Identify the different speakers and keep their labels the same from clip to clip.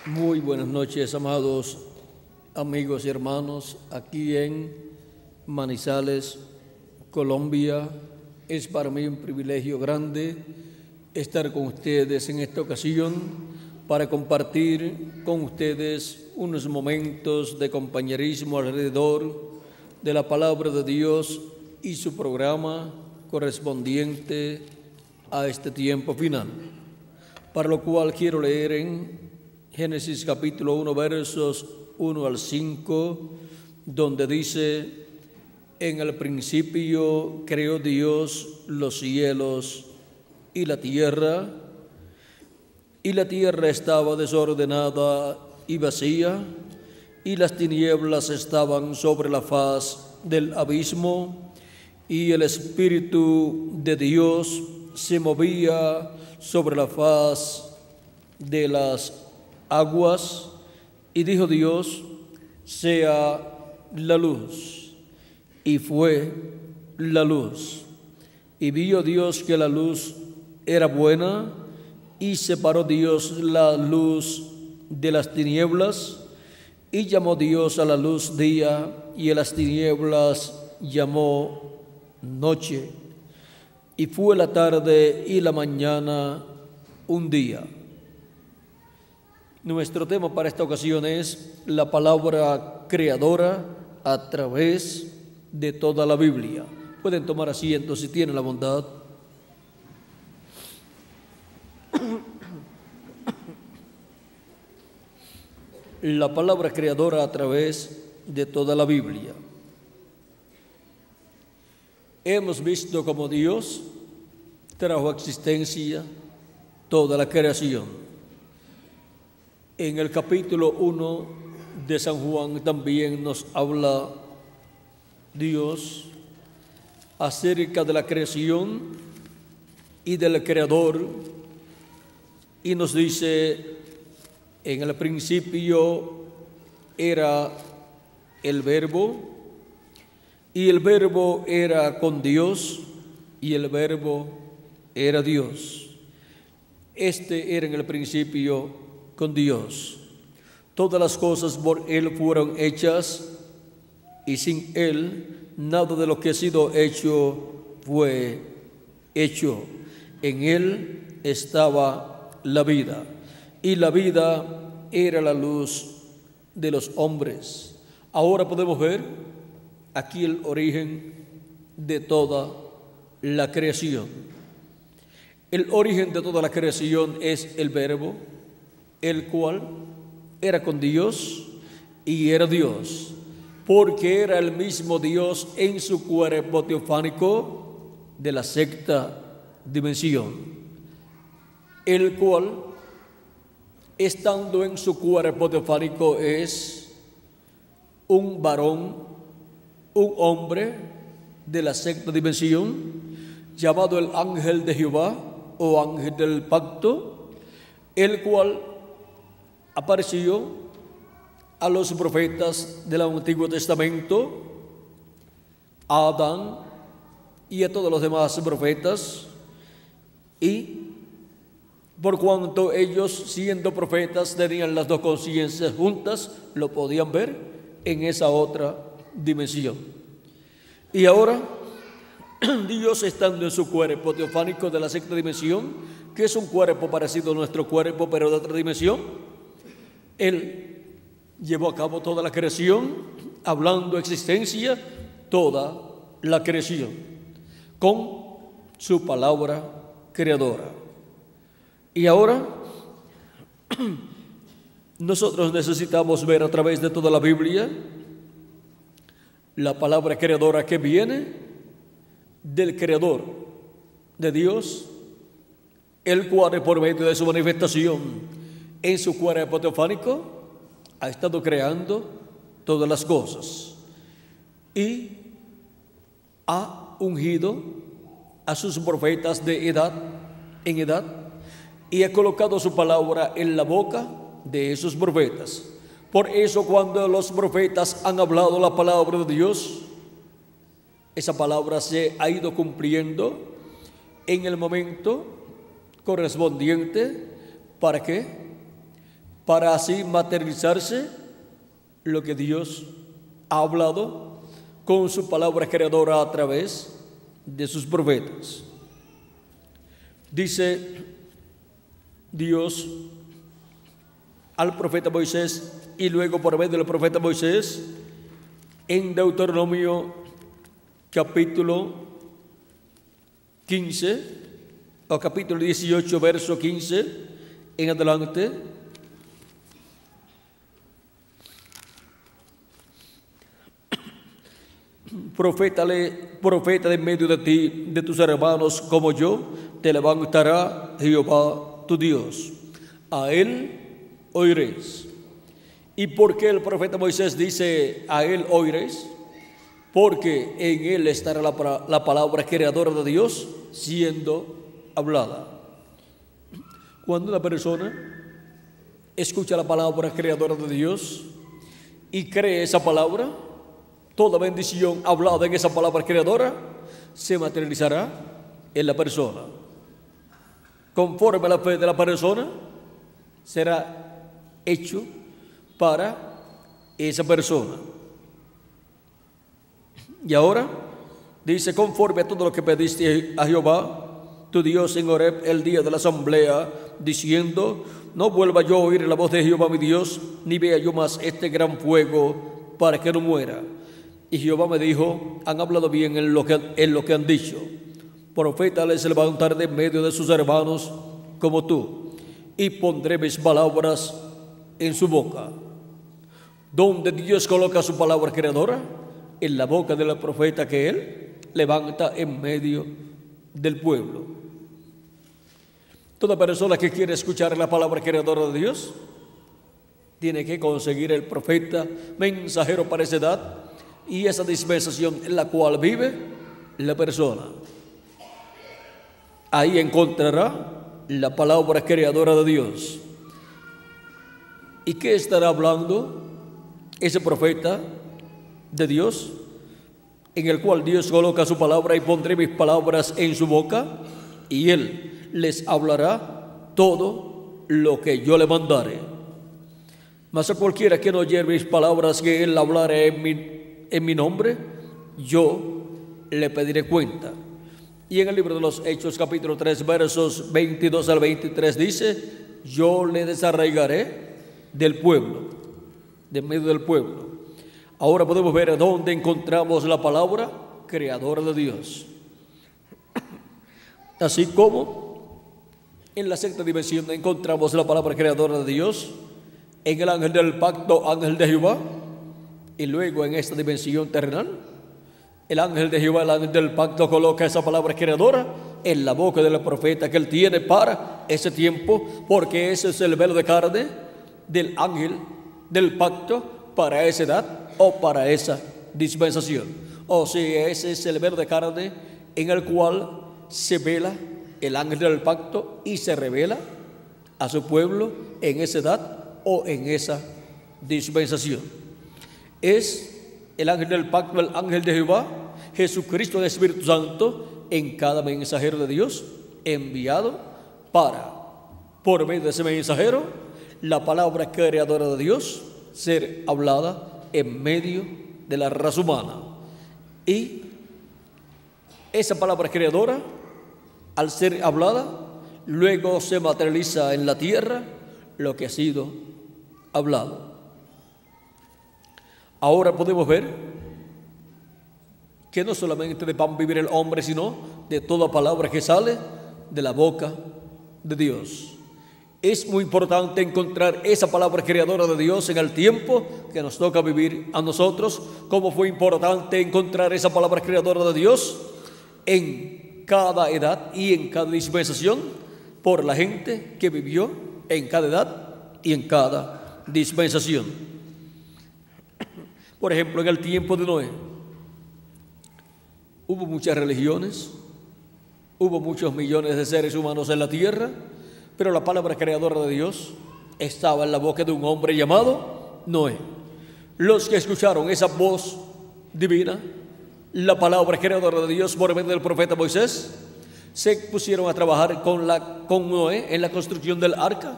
Speaker 1: Muy buenas noches, amados amigos y hermanos, aquí en Manizales, Colombia. Es para mí un privilegio grande estar con ustedes en esta ocasión para compartir con ustedes unos momentos de compañerismo alrededor de la palabra de Dios y su programa correspondiente a este tiempo final, para lo cual quiero leer en Génesis capítulo 1, versos 1 al 5, donde dice: en el principio creó Dios los cielos y la tierra estaba desordenada y vacía, y las tinieblas estaban sobre la faz del abismo, y el Espíritu de Dios se movía sobre la faz de las aguas. Y dijo Dios: sea la luz. Y fue la luz. Y vio Dios que la luz era buena, y separó Dios la luz de las tinieblas. Y llamó Dios a la luz día, y a las tinieblas llamó noche. Y fue la tarde y la mañana un día. Nuestro tema para esta ocasión es la palabra creadora a través de toda la Biblia. Pueden tomar asiento si tienen la bondad. La palabra creadora a través de toda la Biblia. Hemos visto cómo Dios trajo a existencia toda la creación. En el capítulo 1 de San Juan también nos habla Dios acerca de la creación y del Creador, y nos dice: en el principio era el Verbo, y el Verbo era con Dios, y el Verbo era Dios. Este era en el principio con Dios. Todas las cosas por Él fueron hechas, y sin Él nada de lo que ha sido hecho fue hecho. En Él estaba la vida, y la vida era la luz de los hombres. Ahora podemos ver aquí el origen de toda la creación. El origen de toda la creación es el Verbo, el cual era con Dios y era Dios, porque era el mismo Dios en su cuerpo teofánico de la sexta dimensión, el cual, estando en su cuerpo teofánico, es un varón, un hombre de la sexta dimensión, llamado el ángel de Jehová o ángel del pacto, el cual apareció a los profetas del Antiguo Testamento, a Adán y a todos los demás profetas, y por cuanto ellos, siendo profetas, tenían las dos conciencias juntas, lo podían ver en esa otra dimensión. Y ahora Dios, estando en su cuerpo teofánico de la sexta dimensión, que es un cuerpo parecido a nuestro cuerpo pero de otra dimensión, Él llevó a cabo toda la creación, hablando existencia toda la creación con su palabra creadora. Y ahora nosotros necesitamos ver a través de toda la Biblia la palabra creadora que viene del Creador, de Dios, el cual por medio de su manifestación en su cuerpo teofánico ha estado creando todas las cosas y ha ungido a sus profetas de edad en edad, y ha colocado su palabra en la boca de esos profetas. Por eso, cuando los profetas han hablado la palabra de Dios, esa palabra se ha ido cumpliendo en el momento correspondiente. ¿Para qué? para así materializarse lo que Dios ha hablado con su palabra creadora a través de sus profetas. Dice Dios al profeta Moisés y luego por medio del profeta Moisés en Deuteronomio capítulo 15 o capítulo 18 verso 15 en adelante. Profeta de en medio de ti, de tus hermanos como yo, te levantará Jehová tu Dios. A él oiréis. ¿Y por qué el profeta Moisés dice a él oiréis? Porque en él estará la palabra creadora de Dios siendo hablada. Cuando una persona escucha la palabra creadora de Dios y cree esa palabra, toda bendición hablada en esa palabra creadora se materializará en la persona. Conforme a la fe de la persona, será hecho para esa persona. Y ahora dice, conforme a todo lo que pediste a Jehová, tu Dios en Horeb el día de la asamblea, diciendo, no vuelva yo a oír la voz de Jehová mi Dios, ni vea yo más este gran fuego para que no muera. Y Jehová me dijo, han hablado bien en lo que han dicho. Profeta les levantaré de en medio de sus hermanos como tú, y pondré mis palabras en su boca. ¿Dónde Dios coloca su palabra creadora? En la boca del profeta que él levanta en medio del pueblo. Toda persona que quiere escuchar la palabra creadora de Dios tiene que conseguir el profeta mensajero para esa edad y esa dispensación en la cual vive la persona. Ahí encontrará la palabra creadora de Dios. ¿Y qué estará hablando ese profeta de Dios? En el cual Dios coloca su palabra, y pondré mis palabras en su boca, y él les hablará todo lo que yo le mandare. Mas a cualquiera que no oyere mis palabras que él hablare en mi nombre, yo le pediré cuenta. Y en el libro de los Hechos capítulo 3 versos 22 al 23 dice, yo le desarraigaré del pueblo, de medio del pueblo. Ahora podemos ver dónde encontramos la palabra creadora de Dios. Así como en la sexta dimensión encontramos la palabra creadora de Dios, en el ángel del pacto, ángel de Jehová, y luego en esta dimensión terrenal, el ángel de Jehová, el ángel del pacto, coloca esa palabra creadora en la boca del profeta que él tiene para ese tiempo, porque ese es el velo de carne del ángel del pacto para esa edad o para esa dispensación. O sea, ese es el velo de carne en el cual se vela el ángel del pacto y se revela a su pueblo en esa edad o en esa dispensación. Es el ángel del pacto, el ángel de Jehová, Jesucristo, el Espíritu Santo, en cada mensajero de Dios enviado para, por medio de ese mensajero, la palabra creadora de Dios ser hablada en medio de la raza humana. Y esa palabra creadora, al ser hablada, luego se materializa en la tierra lo que ha sido hablado. Ahora podemos ver que no solamente de pan vivir el hombre, sino de toda palabra que sale de la boca de Dios. Es muy importante encontrar esa palabra creadora de Dios en el tiempo que nos toca vivir a nosotros, como fue importante encontrar esa palabra creadora de Dios en cada edad y en cada dispensación por la gente que vivió en cada edad y en cada dispensación. Por ejemplo, en el tiempo de Noé hubo muchas religiones, hubo muchos millones de seres humanos en la tierra, pero la palabra creadora de Dios estaba en la boca de un hombre llamado Noé. Los que escucharon esa voz divina, la palabra creadora de Dios por medio del profeta Moisés, se pusieron a trabajar con Noé en la construcción del arca.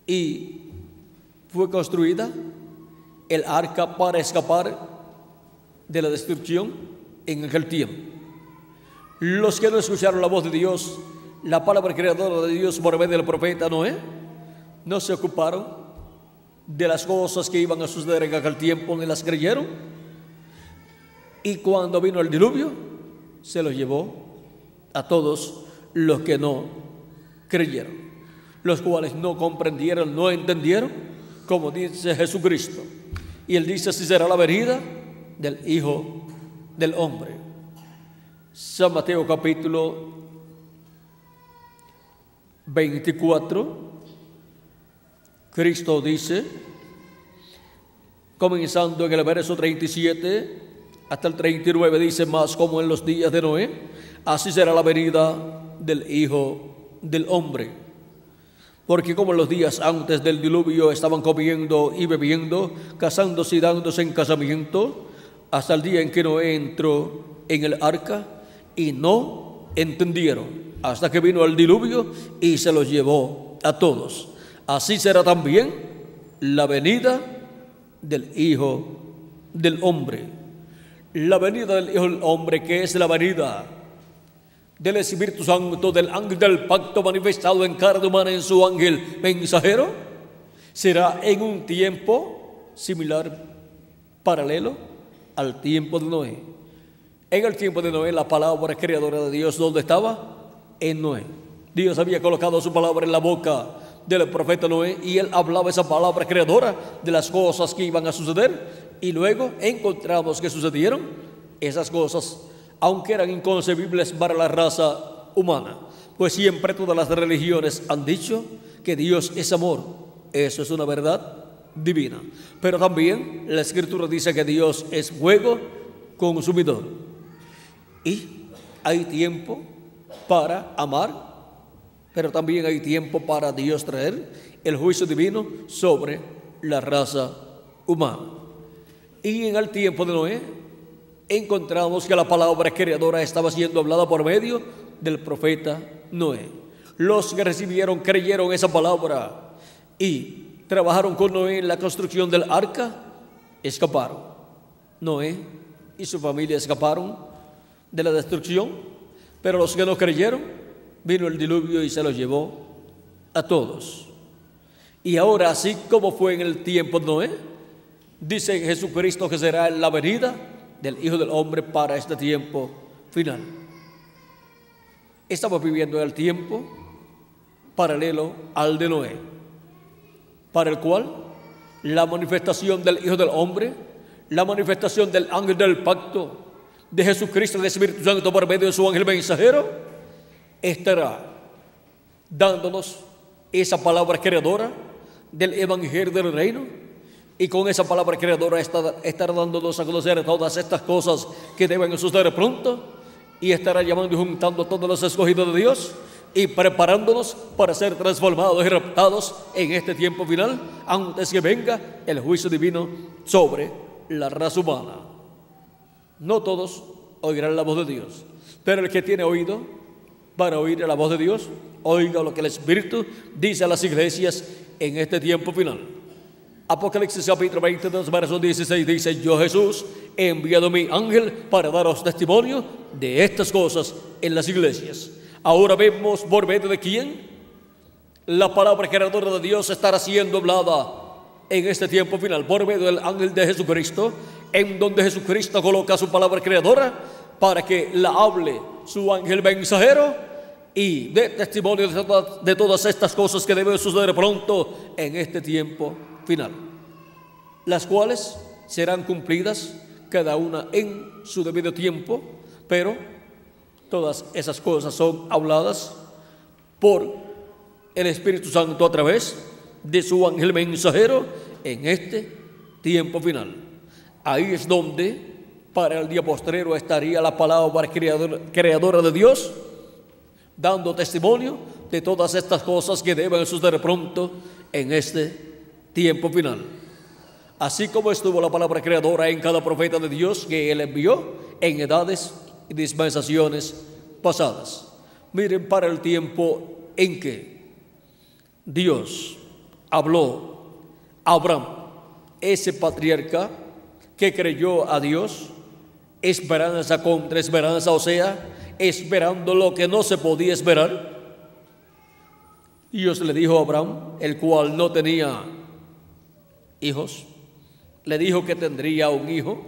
Speaker 1: y fue construida el arca para escapar de la destrucción en aquel tiempo. Los que no escucharon la voz de Dios, la palabra creadora de Dios por medio del profeta Noé, no se ocuparon de las cosas que iban a suceder en aquel tiempo, ni las creyeron. Y cuando vino el diluvio, se los llevó a todos los que no creyeron, los cuales no comprendieron, no entendieron, como dice Jesucristo. Y él dice: así será la venida del Hijo del Hombre. San Mateo capítulo 24, Cristo dice, comenzando en el verso 37 hasta el 39, dice: más como en los días de Noé, así será la venida del Hijo del Hombre. Porque como en los días antes del diluvio estaban comiendo y bebiendo, casándose y dándose en casamiento, hasta el día en que Noé entró en el arca, y no entendieron, hasta que vino el diluvio y se los llevó a todos. Así será también la venida del Hijo del Hombre. La venida del Hijo del Hombre, que es la venida del Espíritu Santo, del ángel del pacto manifestado en carne humana en su ángel mensajero, será en un tiempo similar, paralelo al tiempo de Noé. En el tiempo de Noé, la palabra creadora de Dios, ¿dónde estaba? En Noé. Dios había colocado su palabra en la boca del profeta Noé, y él hablaba esa palabra creadora de las cosas que iban a suceder, y luego encontramos que sucedieron esas cosas, aunque eran inconcebibles para la raza humana, pues siempre todas las religiones han dicho que Dios es amor. Eso es una verdad divina, pero también la Escritura dice que Dios es fuego consumidor, y hay tiempo para amar, pero también hay tiempo para Dios traer el juicio divino sobre la raza humana. Y en el tiempo de Noé encontramos que la palabra creadora estaba siendo hablada por medio del profeta Noé. Los que recibieron, creyeron esa palabra y trabajaron con Noé en la construcción del arca, escaparon. Noé y su familia escaparon de la destrucción, pero los que no creyeron, vino el diluvio y se los llevó a todos. Y ahora, así como fue en el tiempo de Noé, dice Jesucristo que será la venida del Hijo del Hombre para este tiempo final. Estamos viviendo el tiempo paralelo al de Noé, para el cual la manifestación del Hijo del Hombre, la manifestación del ángel del pacto de Jesucristo, del Espíritu Santo por medio de su ángel mensajero, estará dándonos esa palabra creadora del evangelio del reino, y con esa palabra creadora estará dándonos a conocer todas estas cosas que deben suceder pronto, y estará llamando y juntando a todos los escogidos de Dios y preparándonos para ser transformados y raptados en este tiempo final, antes que venga el juicio divino sobre la raza humana. No todos oirán la voz de Dios, pero el que tiene oído para oír la voz de Dios, oiga lo que el Espíritu dice a las iglesias en este tiempo final. Apocalipsis capítulo 22, verso 16 dice: yo, Jesús, he enviado mi ángel para daros testimonio de estas cosas en las iglesias. Ahora vemos por medio de quién la palabra creadora de Dios estará siendo hablada en este tiempo final, por medio del ángel de Jesucristo, en donde Jesucristo coloca su palabra creadora para que la hable su ángel mensajero y dé testimonio de todas estas cosas que deben suceder pronto en este tiempo final, las cuales serán cumplidas cada una en su debido tiempo, pero todas esas cosas son habladas por el Espíritu Santo a través de su ángel mensajero en este tiempo final. Ahí es donde para el día postrero estaría la palabra creadora de Dios, dando testimonio de todas estas cosas que deben suceder pronto en este tiempo final. Así como estuvo la palabra creadora en cada profeta de Dios que Él envió en edades y dispensaciones pasadas. Miren, para el tiempo en que Dios habló a Abraham, ese patriarca que creyó a Dios, esperanza contra esperanza, o sea, esperando lo que no se podía esperar. Y Dios le dijo a Abraham, el cual no tenía hijos, le dijo que tendría un hijo,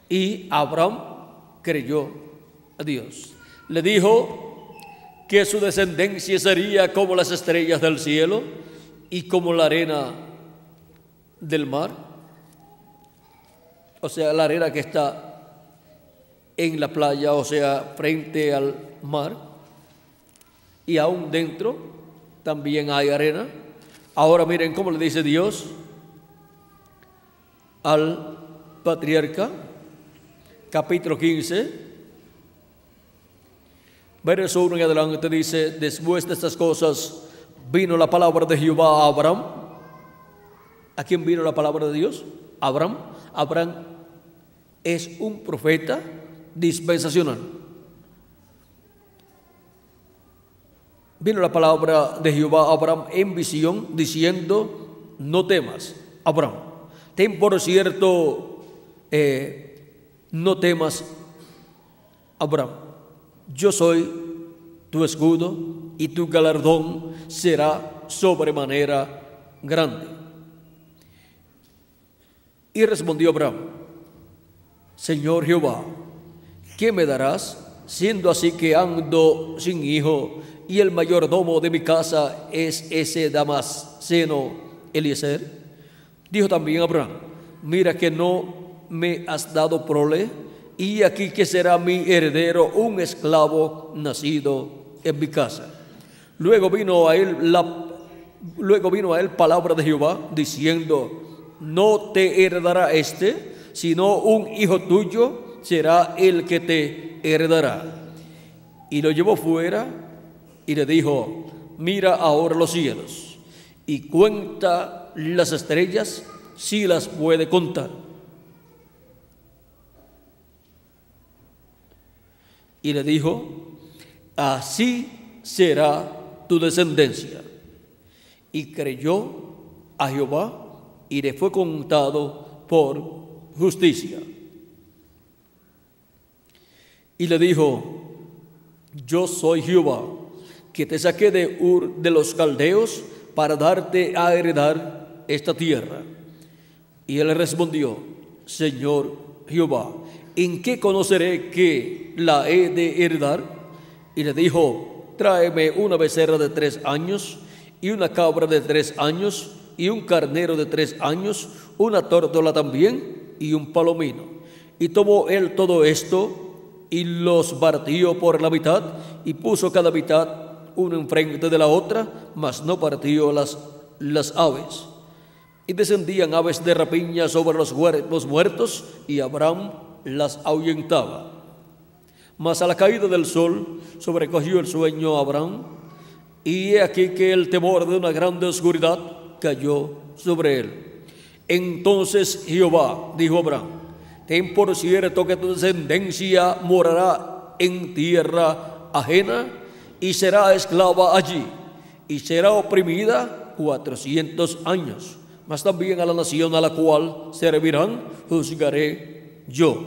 Speaker 1: y Abraham creyó a Dios. Le dijo que su descendencia sería como las estrellas del cielo y como la arena del mar, o sea, la arena que está en la playa, o sea, frente al mar, y aún dentro también hay arena. Ahora miren cómo le dice Dios al patriarca, capítulo 15, verso 1 en adelante, dice: después de estas cosas vino la palabra de Jehová a Abraham. ¿A quién vino la palabra de Dios? Abraham. Abraham es un profeta dispensacional. Vino la palabra de Jehová a Abraham en visión, diciendo: no temas, Abraham. Ten por cierto, no temas, Abraham. Yo soy tu escudo y tu galardón será sobremanera grande. Y respondió Abraham: Señor Jehová, ¿qué me darás, siendo así que ando sin hijo, y el mayordomo de mi casa es ese Damasceno Eliezer? Dijo también Abraham: mira que no me has dado prole, y aquí que será mi heredero un esclavo nacido en mi casa. Luego vino a él palabra de Jehová, diciendo: no te heredará este, sino un hijo tuyo será el que te heredará. Y lo llevó fuera y le dijo: mira ahora los cielos y cuenta las estrellas, si las puede contar. Y le dijo: así será tu descendencia. Y creyó a Jehová, y le fue contado por justicia. Y le dijo: yo soy Jehová, que te saqué de Ur de los Caldeos para darte a heredar esta tierra. Y él respondió: Señor Jehová, ¿en qué conoceré que la he de heredar? Y le dijo: tráeme una becerra de 3 años, y una cabra de 3 años, y un carnero de 3 años, una tórtola también, y un palomino. Y tomó él todo esto, y los partió por la mitad, y puso cada mitad una enfrente de la otra, mas no partió las aves. Y descendían aves de rapiña sobre los muertos, y Abraham las ahuyentaba. Mas a la caída del sol sobrecogió el sueño a Abraham, y he aquí que el temor de una grande oscuridad cayó sobre él. Entonces Jehová dijo a Abraham: ten por cierto que tu descendencia morará en tierra ajena, y será esclava allí, y será oprimida 400 años. Mas también a la nación a la cual servirán juzgaré yo.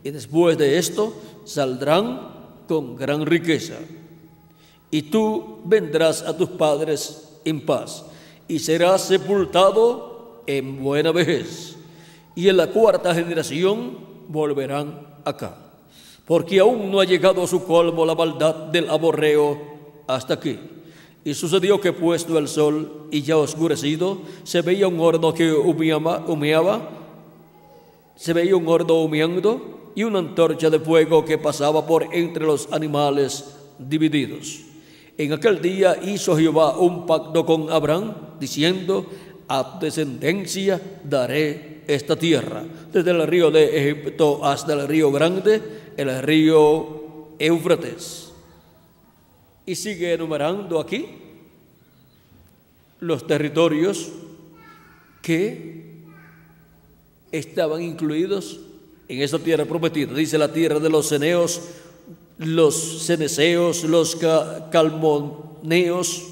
Speaker 1: Y después de esto saldrán con gran riqueza. Y tú vendrás a tus padres en paz, y serás sepultado en buena vejez. Y en la 4ª generación volverán acá, porque aún no ha llegado a su colmo la maldad del amorreo hasta aquí. Y sucedió que puesto el sol y ya oscurecido, se veía un horno que humeaba, se veía un horno humeando, y una antorcha de fuego que pasaba por entre los animales divididos. En aquel día hizo Jehová un pacto con Abraham, diciendo: a tu descendencia daré esta tierra, desde el río de Egipto hasta el río grande, el río Éufrates. Y sigue enumerando aquí los territorios que estaban incluidos en esa tierra prometida. Dice: la tierra de los ceneos, los ceneseos, los calmoneos,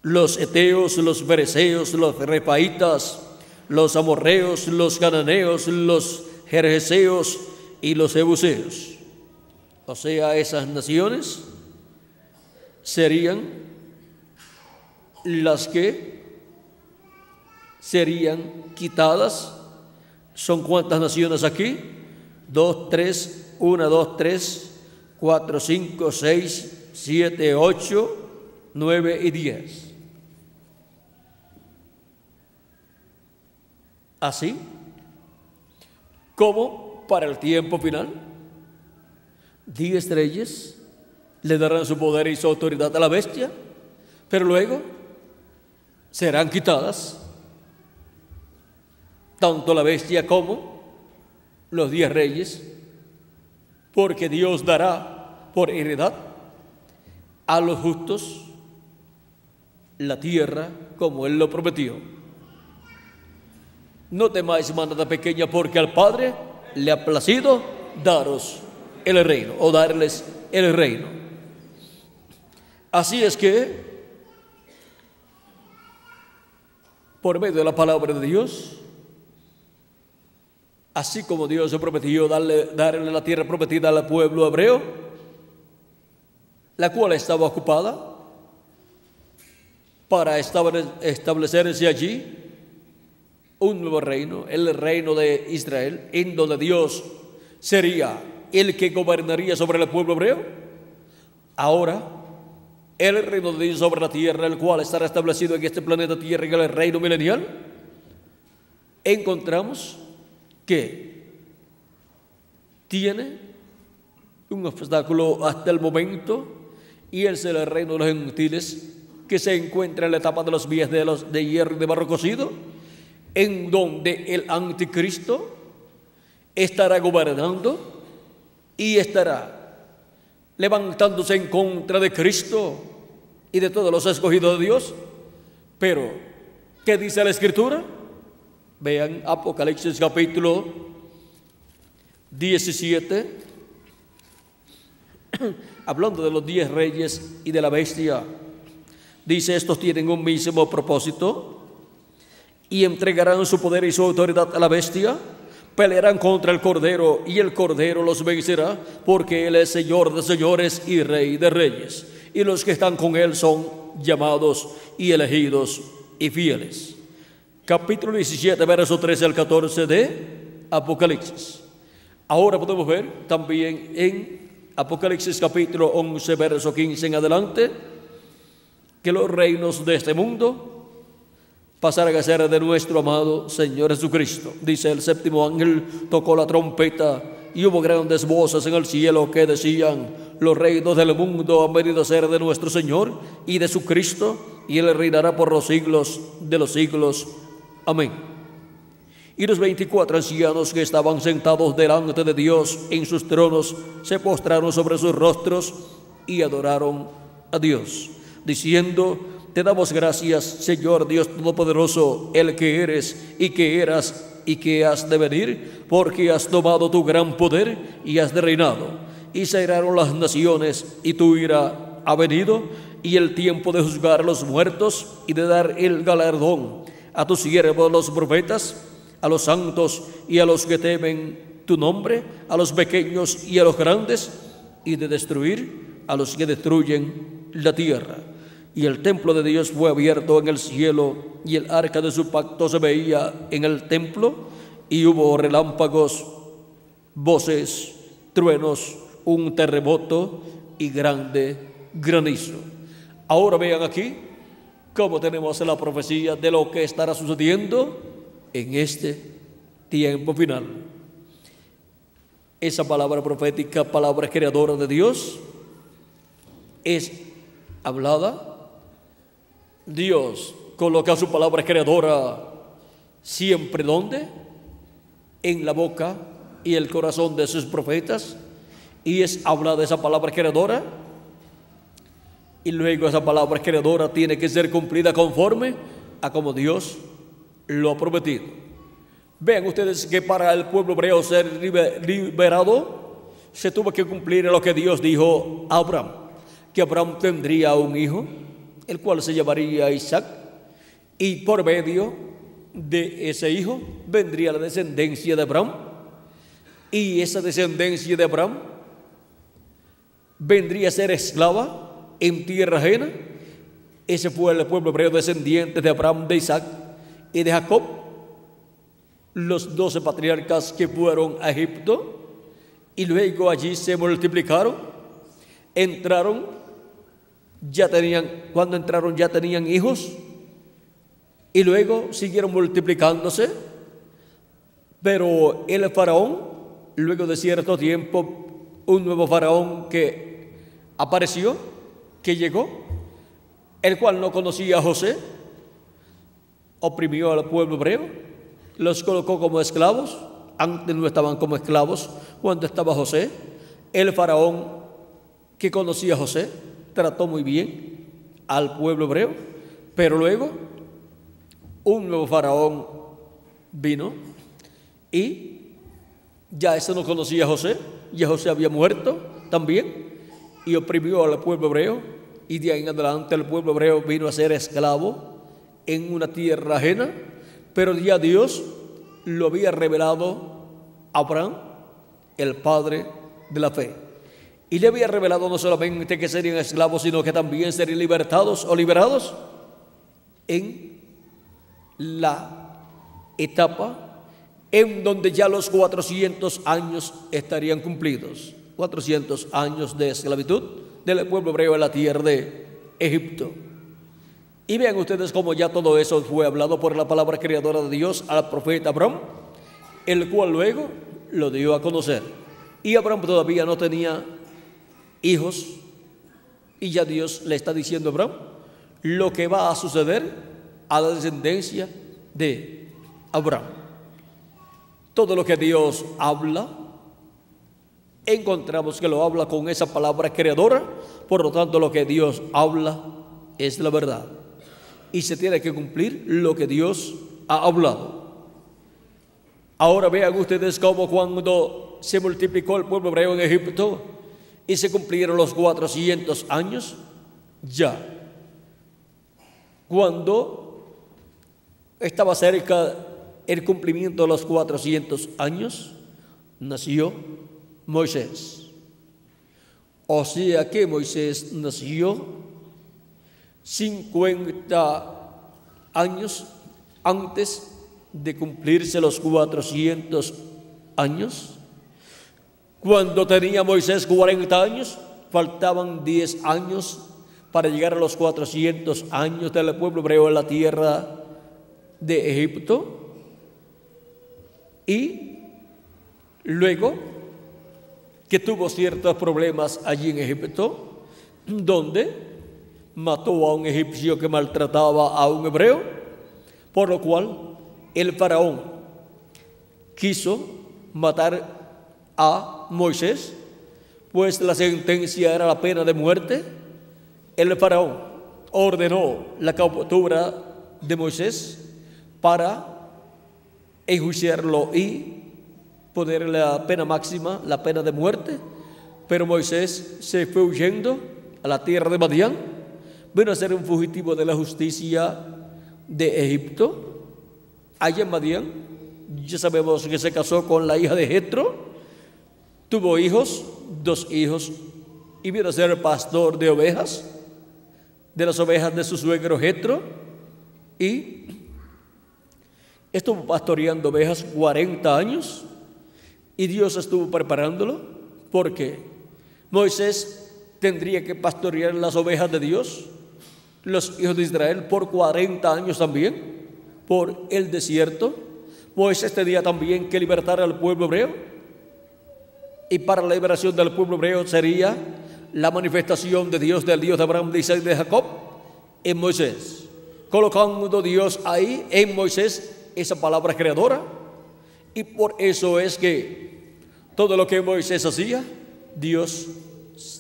Speaker 1: los heteos, los fereceos, los refaitas, los amorreos, los cananeos, los gergeseos y los jebuseos. O sea, esas naciones serían las que serían quitadas. ¿Son cuántas naciones aquí? 2, 3, 1, 2, 3, 4, 5, 6, 7, 8, 9 y 10. Así como para el tiempo final, 10 reyes le darán su poder y su autoridad a la bestia, pero luego serán quitadas tanto la bestia como los 10 reyes, porque Dios dará por heredad a los justos la tierra como Él lo prometió. No temáis, manada pequeña, porque al Padre le ha placido daros el reino, o darles el reino. Así es que, por medio de la palabra de Dios, así como Dios se prometió darle la tierra prometida al pueblo hebreo, la cual estaba ocupada para establecerse allí un nuevo reino, el reino de Israel, en donde Dios sería el que gobernaría sobre el pueblo hebreo. Ahora, el reino de Dios sobre la tierra, el cual estará establecido en este planeta Tierra, en el reino milenial, encontramos que tiene un obstáculo hasta el momento, y es el reino de los gentiles, que se encuentra en la etapa de los pies de hierro y de barro cocido, en donde el anticristo estará gobernando y estará levantándose en contra de Cristo y de todos los escogidos de Dios. Pero, ¿qué dice la Escritura? Vean Apocalipsis capítulo 17, hablando de los 10 reyes y de la bestia. Dice: estos tienen un mismo propósito y entregarán su poder y su autoridad a la bestia. Pelearán contra el Cordero y el Cordero los vencerá, porque Él es Señor de señores y Rey de reyes, y los que están con Él son llamados y elegidos y fieles. Capítulo 17, verso 13 al 14 de Apocalipsis. Ahora podemos ver también en Apocalipsis capítulo 11, verso 15 en adelante, que los reinos de este mundo pasarán a ser de nuestro amado Señor Jesucristo. Dice: el séptimo ángel tocó la trompeta y hubo grandes voces en el cielo que decían: los reinos del mundo han venido a ser de nuestro Señor y de su Cristo, y Él reinará por los siglos de los siglos. Amén. Y los 24 ancianos que estaban sentados delante de Dios en sus tronos se postraron sobre sus rostros y adoraron a Dios, diciendo: te damos gracias, Señor Dios Todopoderoso, el que eres y que eras y que has de venir, porque has tomado tu gran poder y has de reinado. Y se airaron las naciones, y tu ira ha venido, y el tiempo de juzgar a los muertos y de dar el galardón a tus siervos los profetas, a los santos y a los que temen tu nombre, a los pequeños y a los grandes, y de destruir a los que destruyen la tierra. Y el templo de Dios fue abierto en el cielo, y el arca de su pacto se veía en el templo, y hubo relámpagos, voces, truenos, un terremoto y grande granizo. Ahora vean aquí cómo tenemos la profecía de lo que estará sucediendo en este tiempo final. Esa palabra profética, palabra creadora de Dios, es hablada. Dios coloca su palabra creadora siempre, ¿dónde? En la boca y el corazón de sus profetas, y es hablada esa palabra creadora, y luego esa palabra creadora tiene que ser cumplida conforme a como Dios lo ha prometido. Vean ustedes que para el pueblo hebreo ser liberado, se tuvo que cumplir lo que Dios dijo a Abraham, que Abraham tendría un hijo, el cual se llamaría Isaac, y por medio de ese hijo vendría la descendencia de Abraham, y esa descendencia de Abraham vendría a ser esclava en tierra ajena. Ese fue el pueblo hebreo descendiente de Abraham, de Isaac y de Jacob, los 12 patriarcas que fueron a Egipto, y luego allí se multiplicaron, entraron, cuando entraron ya tenían hijos, y luego siguieron multiplicándose. Pero el faraón, luego de cierto tiempo, un nuevo faraón que apareció, que llegó, el cual no conocía a José, oprimió al pueblo hebreo, los colocó como esclavos. Antes no estaban como esclavos cuando estaba José. El faraón que conocía a José trató muy bien al pueblo hebreo, pero luego un nuevo faraón vino y ya ese no conocía a José, ya José había muerto también, y oprimió al pueblo hebreo, y de ahí en adelante el pueblo hebreo vino a ser esclavo en una tierra ajena. Pero ya Dios lo había revelado a Abraham, el padre de la fe, y le había revelado no solamente que serían esclavos, sino que también serían libertados o liberados en la etapa en donde ya los 400 años estarían cumplidos, 400 años de esclavitud del pueblo hebreo en la tierra de Egipto. Y vean ustedes cómo ya todo eso fue hablado por la palabra creadora de Dios al profeta Abraham, el cual luego lo dio a conocer. Y Abraham todavía no tenía hijos, y ya Dios le está diciendo a Abraham lo que va a suceder a la descendencia de Abraham. Todo lo que Dios habla, encontramos que lo habla con esa palabra creadora. Por lo tanto, lo que Dios habla es la verdad, y se tiene que cumplir lo que Dios ha hablado. Ahora vean ustedes cómo cuando se multiplicó el pueblo hebreo en Egipto y se cumplieron los 400 años, ya cuando estaba cerca el cumplimiento de los 400 años, nació Moisés. O sea que Moisés nació 50 años antes de cumplirse los 400 años. Cuando tenía Moisés 40 años, faltaban 10 años para llegar a los 400 años del pueblo hebreo en la tierra de Egipto. Y luego que tuvo ciertos problemas allí en Egipto, donde mató a un egipcio que maltrataba a un hebreo, por lo cual el faraón quiso matar a Moisés, pues la sentencia era la pena de muerte. El faraón ordenó la captura de Moisés para enjuiciarlo y ponerle la pena máxima, la pena de muerte. Pero Moisés se fue huyendo a la tierra de Madián, vino a ser un fugitivo de la justicia de Egipto. Allá en Madián, ya sabemos que se casó con la hija de Jetro, tuvo hijos, 2 hijos, y vino a ser pastor de ovejas, de las ovejas de su suegro Jetro, y estuvo pastoreando ovejas 40 años, y Dios estuvo preparándolo, porque Moisés tendría que pastorear las ovejas de Dios, los hijos de Israel, por 40 años también, por el desierto. Moisés tenía también que libertar al pueblo hebreo, y para la liberación del pueblo hebreo sería la manifestación de Dios, del Dios de Abraham, de Isaac y de Jacob, en Moisés, colocando Dios ahí en Moisés esa palabra creadora. Y por eso es que todo lo que Moisés hacía, Dios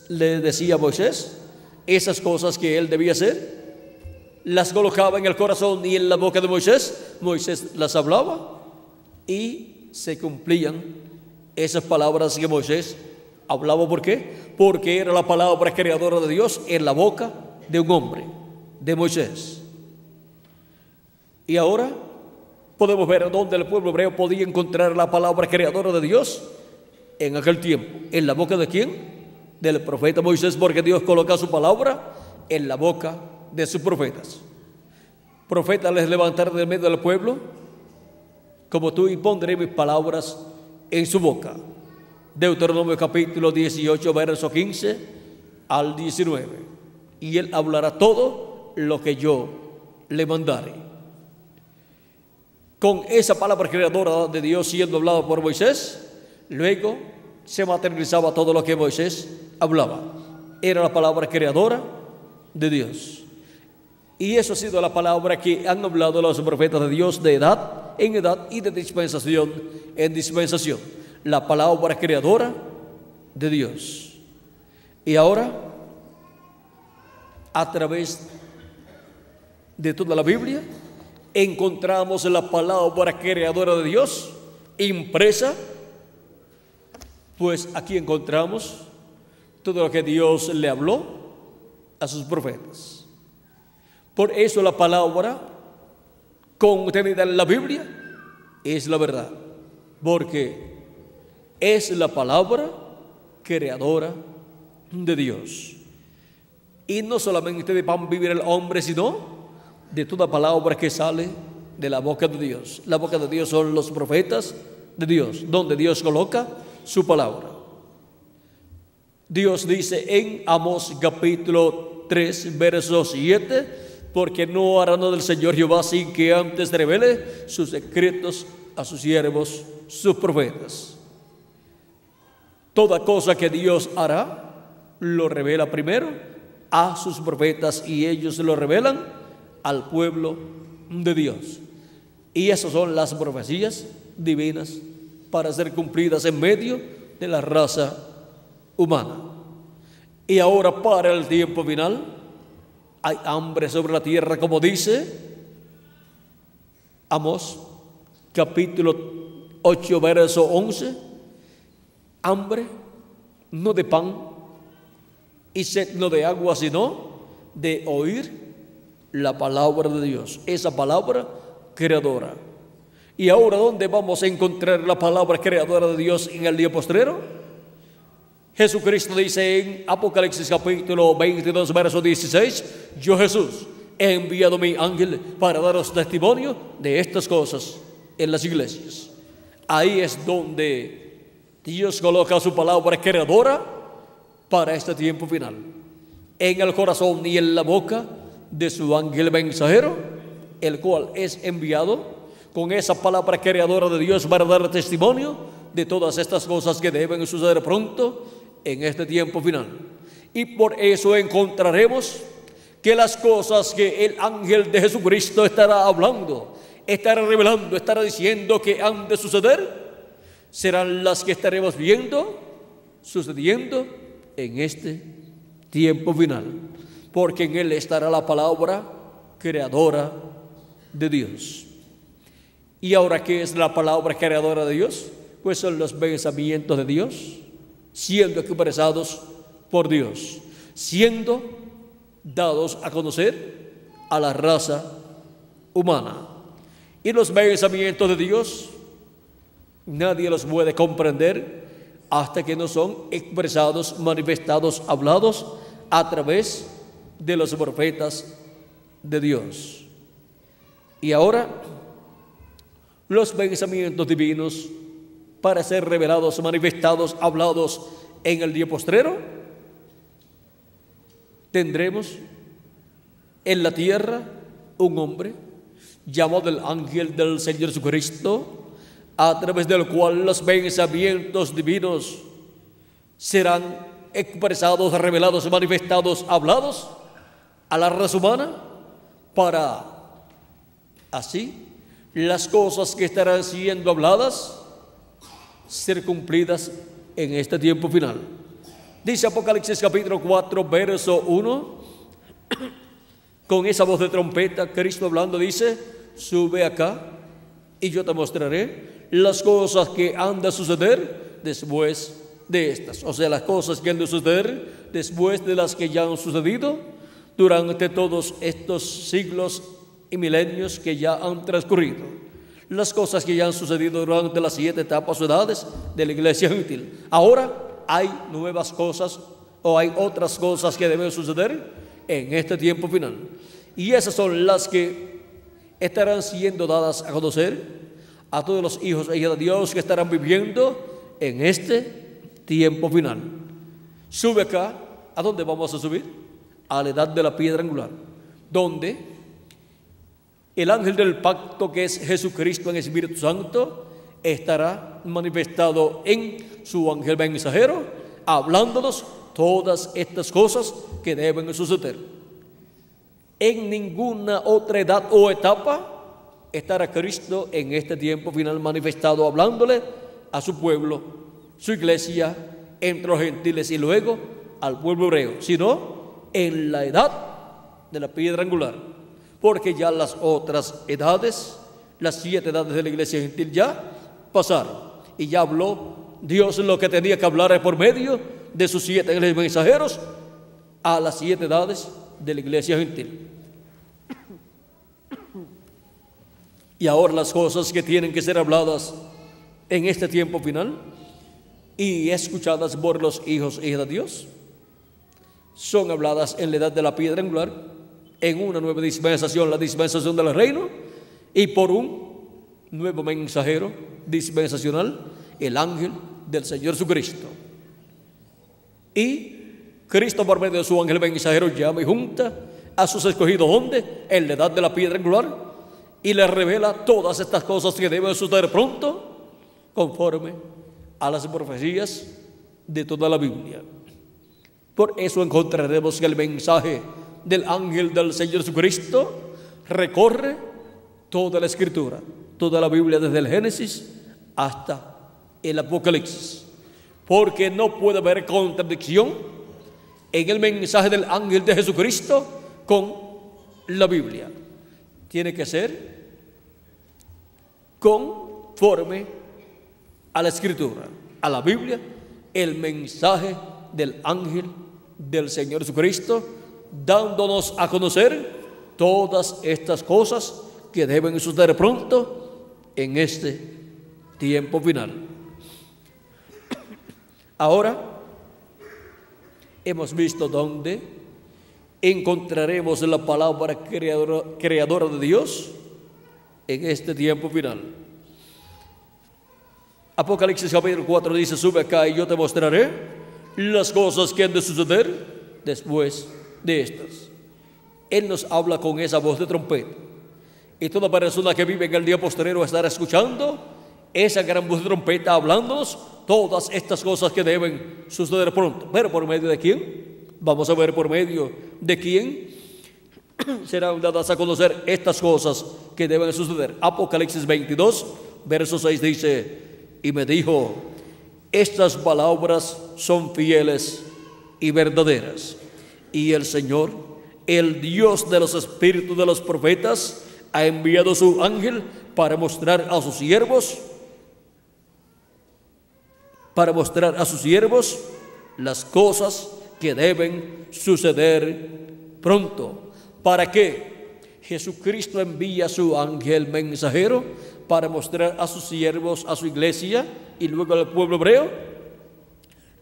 Speaker 1: le decía a Moisés esas cosas que él debía hacer, las colocaba en el corazón y en la boca de Moisés. Moisés las hablaba y se cumplían esas palabras que Moisés hablaba. ¿Por qué? Porque era la palabra creadora de Dios en la boca de un hombre, de Moisés. Y ahora podemos ver dónde el pueblo hebreo podía encontrar la palabra creadora de Dios en aquel tiempo. ¿En la boca de quién? Del profeta Moisés, porque Dios coloca su palabra en la boca de sus profetas. Profetas les levantaré del medio del pueblo como tú, y pondré mis palabras en su boca. Deuteronomio capítulo 18, verso 15 al 19. Y él hablará todo lo que yo le mandare. Con esa palabra creadora de Dios siendo hablada por Moisés, luego se materializaba todo lo que Moisés hablaba. Era la palabra creadora de Dios. Y eso ha sido la palabra que han hablado los profetas de Dios de edad en edad y de dispensación en dispensación. La palabra creadora de Dios. Y ahora, a través de toda la Biblia, encontramos la palabra creadora de Dios impresa. Pues aquí encontramos todo lo que Dios le habló a sus profetas. Por eso la palabra contenida en la Biblia es la verdad, porque es la palabra creadora de Dios. Y no solamente de pan vivir el hombre, sino de toda palabra que sale de la boca de Dios. La boca de Dios son los profetas de Dios, donde Dios coloca su palabra. Dios dice en Amós capítulo 3, verso 7, porque no hará nada del Señor Jehová sin que antes revele sus secretos a sus siervos, sus profetas. Toda cosa que Dios hará, lo revela primero a sus profetas, y ellos lo revelan al pueblo de Dios. Y esas son las profecías divinas para ser cumplidas en medio de la raza humana. Y ahora, para el tiempo final, hay hambre sobre la tierra, como dice Amós capítulo 8, verso 11. Hambre no de pan y sed no de agua, sino de oír la palabra de Dios, esa palabra creadora. Y ahora, ¿dónde vamos a encontrar la palabra creadora de Dios en el día postrero? Jesucristo dice en Apocalipsis capítulo 22, verso 16, yo Jesús he enviado mi ángel para daros testimonio de estas cosas en las iglesias. Ahí es donde Dios coloca su palabra creadora para este tiempo final, en el corazón y en la boca de su ángel mensajero, el cual es enviado con esa palabra creadora de Dios para dar testimonio de todas estas cosas que deben suceder pronto en este tiempo final. Y por eso encontraremos que las cosas que el ángel de Jesucristo estará hablando, estará revelando, estará diciendo que han de suceder, serán las que estaremos viendo sucediendo en este tiempo final, porque en él estará la palabra creadora de Dios. ¿Y ahora qué es la palabra creadora de Dios? Pues son los pensamientos de Dios siendo expresados por Dios, siendo dados a conocer a la raza humana. Y los pensamientos de Dios nadie los puede comprender hasta que no son expresados, manifestados, hablados a través de los profetas de Dios. Y ahora, los pensamientos divinos para ser revelados, manifestados, hablados en el día postrero, tendremos en la tierra un hombre llamado el ángel del Señor Jesucristo, a través del cual los pensamientos divinos serán expresados, revelados, manifestados, hablados a la raza humana, para así las cosas que estarán siendo habladas ser cumplidas en este tiempo final. Dice Apocalipsis capítulo 4, verso 1, con esa voz de trompeta, Cristo hablando dice, sube acá y yo te mostraré las cosas que han de suceder después de estas. O sea, las cosas que han de suceder después de las que ya han sucedido, durante todos estos siglos y milenios que ya han transcurrido, las cosas que ya han sucedido durante las 7 etapas o edades de la iglesia gentil. Ahora hay nuevas cosas o hay otras cosas que deben suceder en este tiempo final. Y esas son las que estarán siendo dadas a conocer a todos los hijos e hijas de Dios que estarán viviendo en este tiempo final. Sube acá. ¿A dónde vamos a subir? A la edad de la piedra angular, donde el ángel del pacto, que es Jesucristo en Espíritu Santo, estará manifestado en su ángel mensajero, hablándonos todas estas cosas que deben suceder. En ninguna otra edad o etapa estará Cristo en este tiempo final manifestado, hablándole a su pueblo, su iglesia, entre los gentiles y luego al pueblo hebreo, sino en la edad de la piedra angular, porque ya las otras edades, las 7 edades de la iglesia gentil ya pasaron, y ya habló Dios lo que tenía que hablar por medio de sus 7 ángeles mensajeros a las 7 edades de la iglesia gentil. Y ahora las cosas que tienen que ser habladas en este tiempo final y escuchadas por los hijos e hijas de Dios son habladas en la edad de la piedra angular, en una nueva dispensación, la dispensación del reino, y por un nuevo mensajero dispensacional, el ángel del Señor Jesucristo. Y Cristo, por medio de su ángel mensajero, llama y junta a sus escogidos, ¿dónde? En la edad de la piedra angular, y les revela todas estas cosas que deben suceder pronto, conforme a las profecías de toda la Biblia. Por eso encontraremos que el mensaje del ángel del Señor Jesucristo recorre toda la Escritura, toda la Biblia, desde el Génesis hasta el Apocalipsis, porque no puede haber contradicción en el mensaje del ángel de Jesucristo con la Biblia. Tiene que ser conforme a la Escritura, a la Biblia, el mensaje del ángel del Señor Jesucristo, dándonos a conocer todas estas cosas que deben suceder pronto en este tiempo final. Ahora hemos visto dónde encontraremos la palabra creadora de Dios en este tiempo final. Apocalipsis capítulo 4 dice: sube acá y yo te mostraré las cosas que han de suceder después de estas. Él nos habla con esa voz de trompeta, y toda persona que vive en el día posterior estará escuchando esa gran voz de trompeta hablándonos todas estas cosas que deben suceder pronto. Pero ¿por medio de quién? Vamos a ver por medio de quién serán dadas a conocer estas cosas que deben suceder. Apocalipsis 22, verso 6 dice: y me dijo, estas palabras son fieles y verdaderas, y el Señor, el Dios de los espíritus de los profetas, ha enviado su ángel para mostrar a sus siervos las cosas que deben suceder pronto. ¿Para qué? Jesucristo envía a su ángel mensajero para mostrar a sus siervos, a su iglesia y luego al pueblo hebreo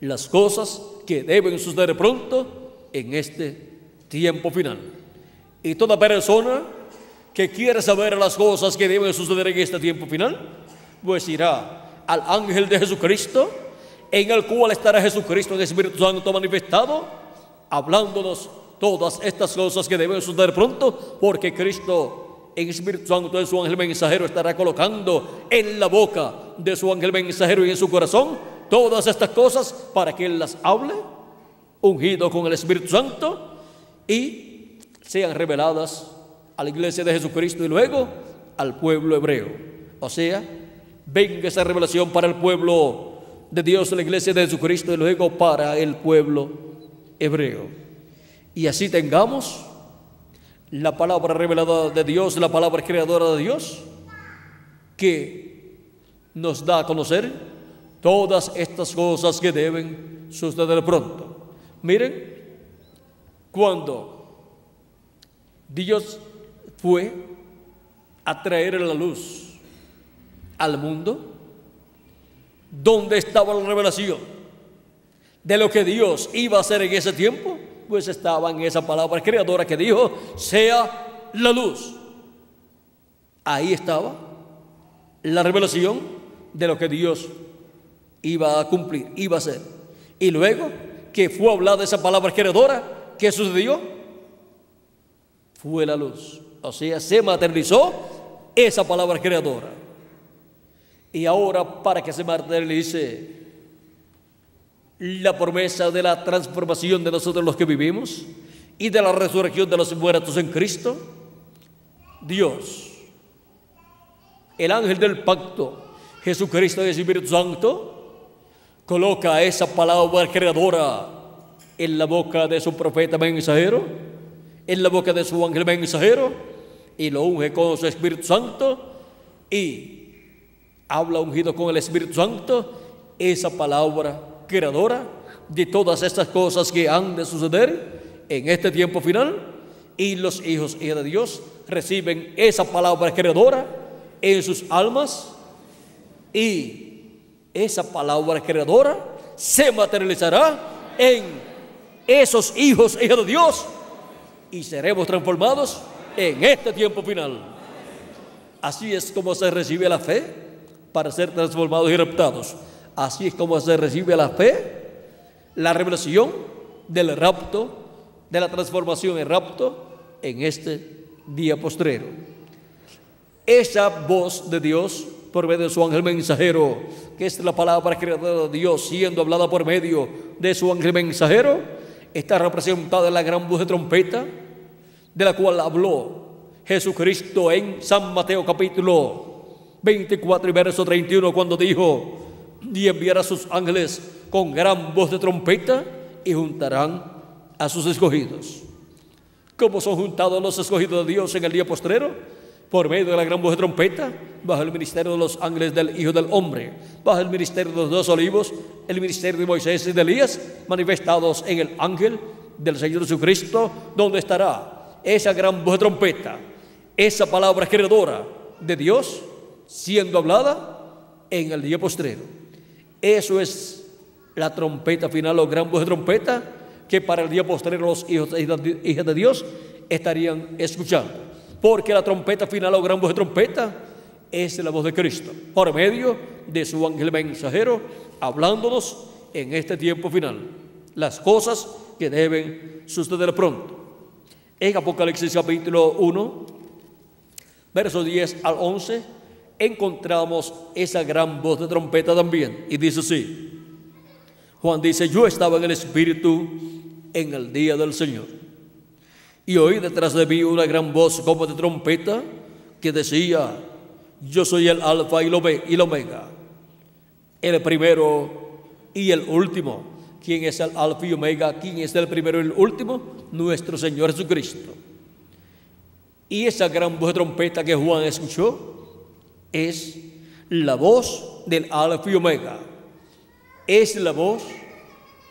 Speaker 1: las cosas que deben suceder pronto en este tiempo final. Y toda persona que quiera saber las cosas que deben suceder en este tiempo final, pues irá al ángel de Jesucristo, en el cual estará Jesucristo en el Espíritu Santo manifestado, hablándonos todas estas cosas que deben suceder pronto, porque Cristo en el Espíritu Santo de su ángel mensajero estará colocando en la boca de su ángel mensajero y en su corazón todas estas cosas para que Él las hable, ungido con el Espíritu Santo, y sean reveladas a la iglesia de Jesucristo y luego al pueblo hebreo. O sea, venga esa revelación para el pueblo de Dios, la iglesia de Jesucristo, y luego para el pueblo hebreo. Y así tengamos la palabra revelada de Dios, la palabra creadora de Dios, que nos da a conocer todas estas cosas que deben suceder pronto. Miren, cuando Dios fue a traer la luz al mundo, donde estaba la revelación de lo que Dios iba a hacer en ese tiempo, pues estaba en esa palabra creadora que dijo: sea la luz. Ahí estaba la revelación de lo que Dios iba a cumplir, iba a hacer. Y luego que fue hablada esa palabra creadora, ¿qué sucedió? Fue la luz. O sea, se materializó esa palabra creadora. Y ahora, para que se materialice la promesa de la transformación de nosotros los que vivimos y de la resurrección de los muertos en Cristo, Dios, el ángel del pacto, Jesucristo y el Espíritu Santo, coloca esa palabra creadora en la boca de su profeta mensajero, en la boca de su ángel mensajero, y lo unge con su Espíritu Santo, y habla ungido con el Espíritu Santo esa palabra creadora de todas estas cosas que han de suceder en este tiempo final. Y los hijos y hijas de Dios reciben esa palabra creadora en sus almas, y esa palabra creadora se materializará en esos hijos e hijas de Dios, y seremos transformados en este tiempo final. Así es como se recibe la fe para ser transformados y raptados. Así es como se recibe la fe, la revelación del rapto, de la transformación en rapto en este día postrero. Esa voz de Dios por medio de su ángel mensajero, que es la palabra creadora de Dios siendo hablada por medio de su ángel mensajero, está representada en la gran voz de trompeta, de la cual habló Jesucristo en San Mateo capítulo 24 y verso 31, cuando dijo: y enviará a sus ángeles con gran voz de trompeta y juntarán a sus escogidos. ¿Cómo son juntados los escogidos de Dios en el día postrero? Por medio de la gran voz de trompeta, bajo el ministerio de los ángeles del Hijo del Hombre, bajo el ministerio de los dos olivos, el ministerio de Moisés y de Elías, manifestados en el ángel del Señor Jesucristo, donde estará esa gran voz de trompeta, esa palabra creadora de Dios siendo hablada en el día postrero. Eso es la trompeta final o gran voz de trompeta que para el día postrero los hijos e hijas de Dios estarían escuchando. Porque la trompeta final o gran voz de trompeta es la voz de Cristo, por medio de su ángel mensajero, hablándonos en este tiempo final las cosas que deben suceder pronto. En Apocalipsis capítulo 1, versos 10 al 11, encontramos esa gran voz de trompeta también, y dice así. Juan dice: yo estaba en el Espíritu en el día del Señor, y oí detrás de mí una gran voz como de trompeta que decía: yo soy el Alfa y el Omega, el primero y el último. ¿Quién es el Alfa y Omega? ¿Quién es el primero y el último? Nuestro Señor Jesucristo. Y esa gran voz de trompeta que Juan escuchó es la voz del Alfa y Omega. Es la voz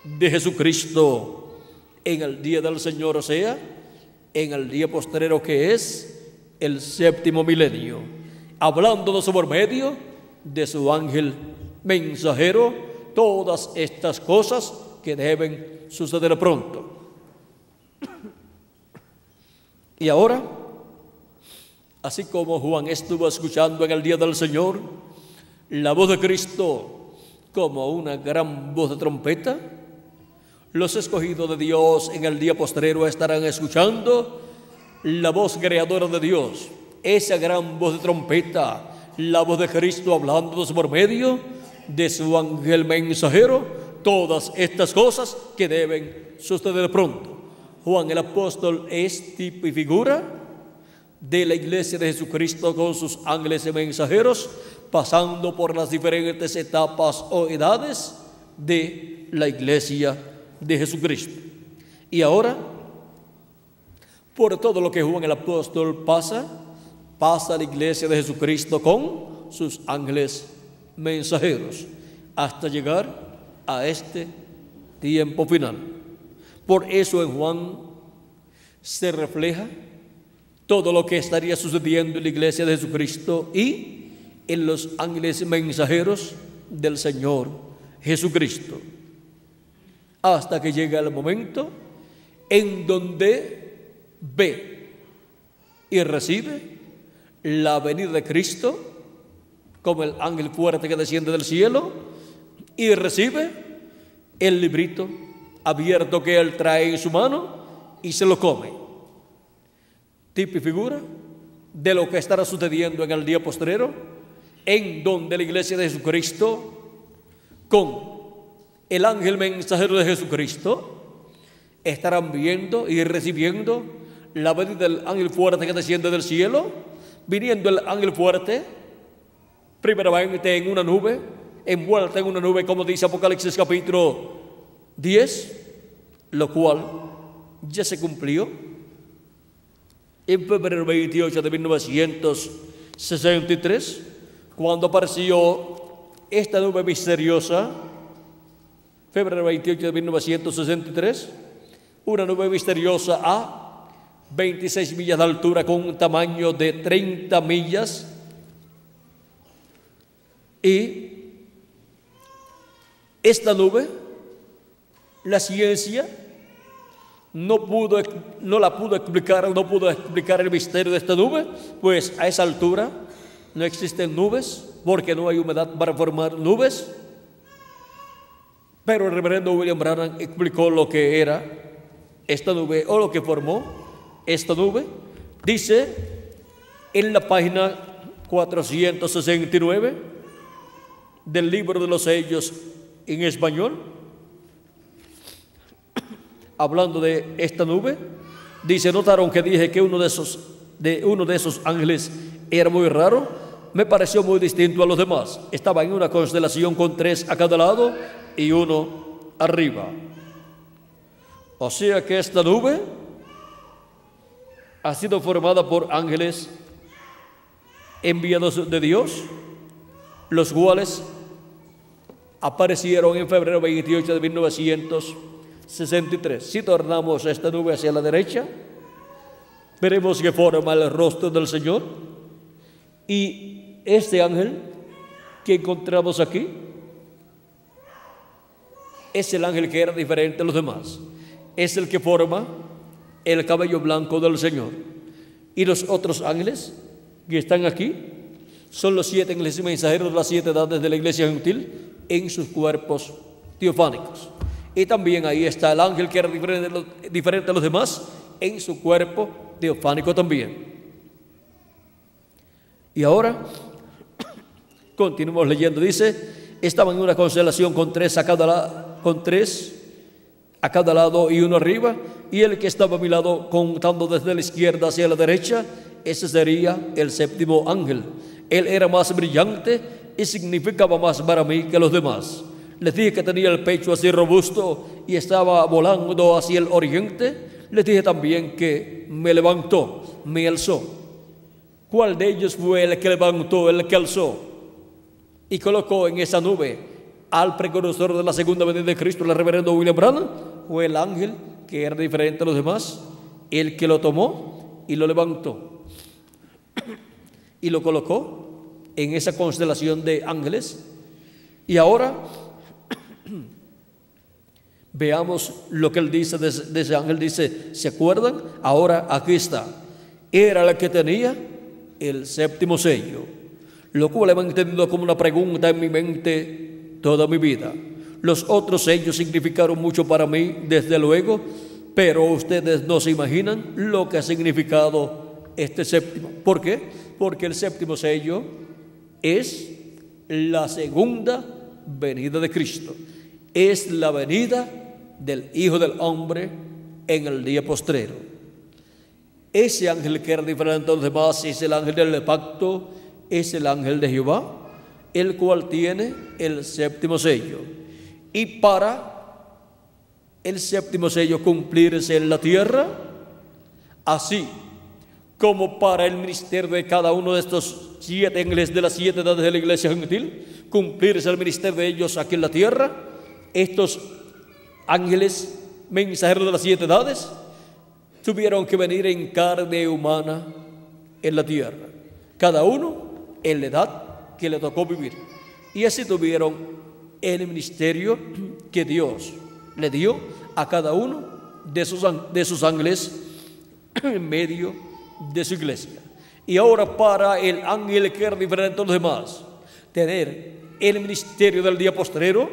Speaker 1: de Jesucristo en el día del Señor, o sea, en el día postrero, que es el séptimo milenio, hablándonos por medio de su ángel mensajero todas estas cosas que deben suceder pronto. Y ahora, así como Juan estuvo escuchando en el día del Señor la voz de Cristo como una gran voz de trompeta, los escogidos de Dios en el día postrero estarán escuchando la voz creadora de Dios, esa gran voz de trompeta, la voz de Cristo hablándonos por medio de su ángel mensajero todas estas cosas que deben suceder pronto. Juan el apóstol es tipo y figura de la iglesia de Jesucristo con sus ángeles y mensajeros, pasando por las diferentes etapas o edades de la iglesia de Jesucristo. Y ahora, por todo lo que Juan el apóstol pasa la iglesia de Jesucristo con sus ángeles mensajeros, hasta llegar a este tiempo final. Por eso en Juan se refleja todo lo que estaría sucediendo en la iglesia de Jesucristo y en los ángeles mensajeros del Señor Jesucristo, hasta que llega el momento en donde ve y recibe la venida de Cristo como el ángel fuerte que desciende del cielo, y recibe el librito abierto que él trae en su mano y se lo come. Tipo y figura de lo que estará sucediendo en el día postrero, en donde la iglesia de Jesucristo con el ángel mensajero de Jesucristo estarán viendo y recibiendo la venida del ángel fuerte que desciende del cielo, viniendo el ángel fuerte primeramente en una nube, envuelta en una nube, como dice Apocalipsis capítulo 10, lo cual ya se cumplió en febrero 28 de 1963, cuando apareció esta nube misteriosa. Febrero 28 de 1963, una nube misteriosa a 26 millas de altura con un tamaño de 30 millas, y esta nube, la ciencia no pudo explicar el misterio de esta nube, pues a esa altura no existen nubes, porque no hay humedad para formar nubes. Pero el reverendo William Branham explicó lo que era esta nube, o lo que formó esta nube. Dice en la página 469 del libro de los sellos en español, hablando de esta nube, dice: notaron que dije que uno de esos ángeles era muy raro. Me pareció muy distinto a los demás. Estaba en una constelación con 3 a cada lado y 1 arriba. O sea que esta nube ha sido formada por ángeles enviados de Dios, los cuales aparecieron en febrero 28 de 1963. Si tornamos esta nube hacia la derecha, veremos que forma el rostro del Señor, y este ángel que encontramos aquí es el ángel que era diferente a los demás. Es el que forma el cabello blanco del Señor. Y los otros ángeles que están aquí son los 7 ángeles mensajeros de las 7 edades de la iglesia gentil en sus cuerpos teofánicos. Y también ahí está el ángel que era diferente a los demás en su cuerpo teofánico también. Y ahora continuamos leyendo. Dice: estaban en una constelación con 3 a cada lado y 1 arriba, y el que estaba a mi lado, contando desde la izquierda hacia la derecha, ese sería el 7º ángel. Él era más brillante y significaba más para mí que los demás. Les dije que tenía el pecho así robusto y estaba volando hacia el oriente. Les dije también que me levantó, me alzó. ¿Cuál de ellos fue el que levantó, el que alzó y colocó en esa nube al precursor de la segunda venida de Cristo, el reverendo William Branham? Fue el ángel que era diferente a los demás, el que lo tomó y lo levantó y lo colocó en esa constelación de ángeles. Y ahora veamos lo que él dice de ese ángel. Dice: ¿se acuerdan? Ahora aquí está. Era el que tenía el 7º sello, lo cual he mantenido como una pregunta en mi mente toda mi vida. Los otros sellos significaron mucho para mí, desde luego, pero ustedes no se imaginan lo que ha significado este 7º. ¿Por qué? Porque el 7º sello es la segunda venida de Cristo. Es la venida del Hijo del Hombre en el día postrero. Ese ángel que era diferente a los demás es el ángel del pacto, es el ángel de Jehová, el cual tiene el 7º sello. Y para el 7º sello cumplirse en la tierra, así como para el ministerio de cada uno de estos 7 ángeles de las 7 edades de la iglesia gentil, cumplirse el ministerio de ellos aquí en la tierra, estos ángeles mensajeros de las 7 edades tuvieron que venir en carne humana en la tierra, cada uno en la edad que le tocó vivir. Y así tuvieron el ministerio que Dios le dio a cada uno de sus ángeles en medio de su iglesia. Y ahora, para el ángel que era diferente a los demás, tener el ministerio del día postrero,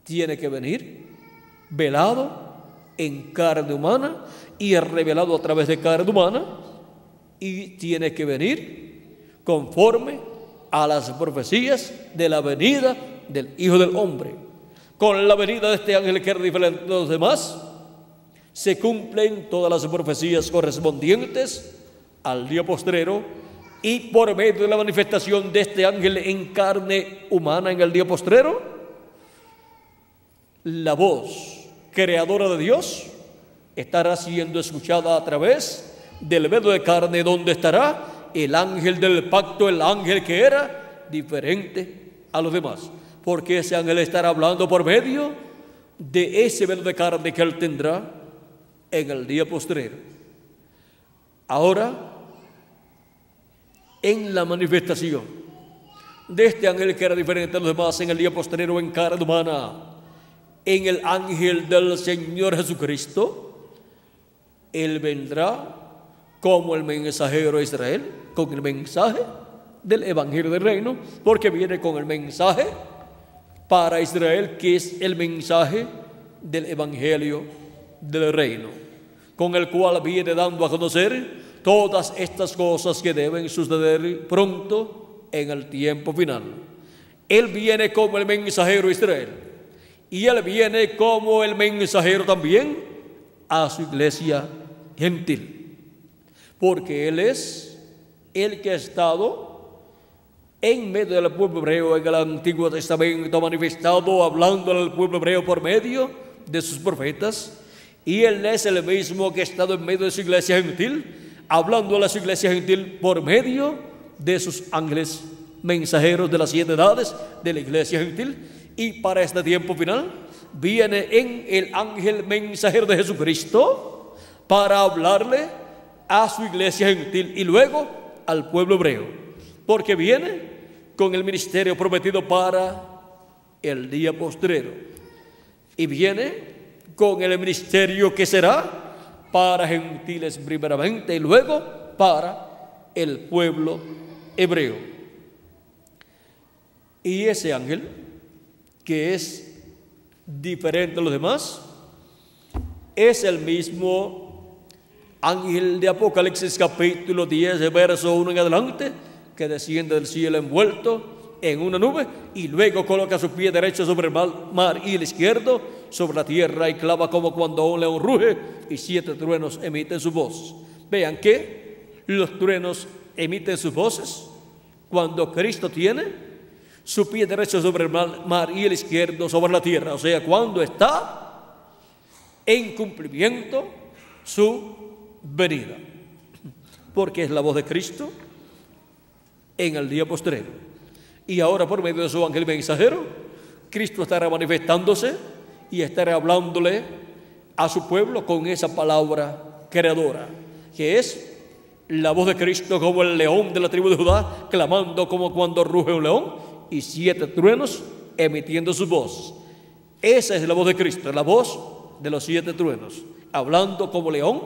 Speaker 1: tiene que venir velado en carne humana y revelado a través de carne humana, y tiene que venir conforme a las profecías de la venida del Hijo del Hombre. Con la venida de este ángel que era diferente de los demás, se cumplen todas las profecías correspondientes al día postrero, y por medio de la manifestación de este ángel en carne humana en el día postrero, la voz creadora de Dios estará siendo escuchada a través del velo de carne, donde estará el ángel del pacto, el ángel que era diferente a los demás, porque ese ángel estará hablando por medio de ese velo de carne que él tendrá en el día postrero. Ahora, en la manifestación de este ángel que era diferente a los demás en el día postrero en carne humana, en el ángel del Señor Jesucristo, él vendrá como el mensajero de Israel, con el mensaje del evangelio del reino, porque viene con el mensaje para Israel, que es el mensaje del evangelio del reino, con el cual viene dando a conocer todas estas cosas que deben suceder pronto en el tiempo final. Él viene como el mensajero de Israel, y él viene como el mensajero también a su iglesia gentil, porque él es el que ha estado en medio del pueblo hebreo en el Antiguo Testamento, manifestado, hablando al pueblo hebreo por medio de sus profetas, y él es el mismo que ha estado en medio de su iglesia gentil, hablando a la su iglesia gentil por medio de sus ángeles mensajeros de las 7 edades de la iglesia gentil. Y para este tiempo final viene en el ángel mensajero de Jesucristo para hablarle a su iglesia gentil y luego al pueblo hebreo, porque viene con el ministerio prometido para el día postrero, y viene con el ministerio que será para gentiles primeramente y luego para el pueblo hebreo. Y ese ángel, que es diferente a los demás, es el mismo ángel de Apocalipsis capítulo 10, verso 1 en adelante, que desciende del cielo envuelto en una nube, y luego coloca su pie derecho sobre el mar y el izquierdo sobre la tierra, y clama como cuando un león ruge, y 7 truenos emiten su voz. Vean que los truenos emiten sus voces cuando Cristo tiene su pie derecho sobre el mar y el izquierdo sobre la tierra, o sea, cuando está en cumplimiento su venida, porque es la voz de Cristo en el día postrero. Y ahora, por medio de su ángel mensajero, Cristo estará manifestándose y estará hablándole a su pueblo con esa palabra creadora, que es la voz de Cristo como el león de la tribu de Judá, clamando como cuando ruge un león, y 7 truenos emitiendo su voz. Esa es la voz de Cristo, la voz de los 7 truenos, hablando como león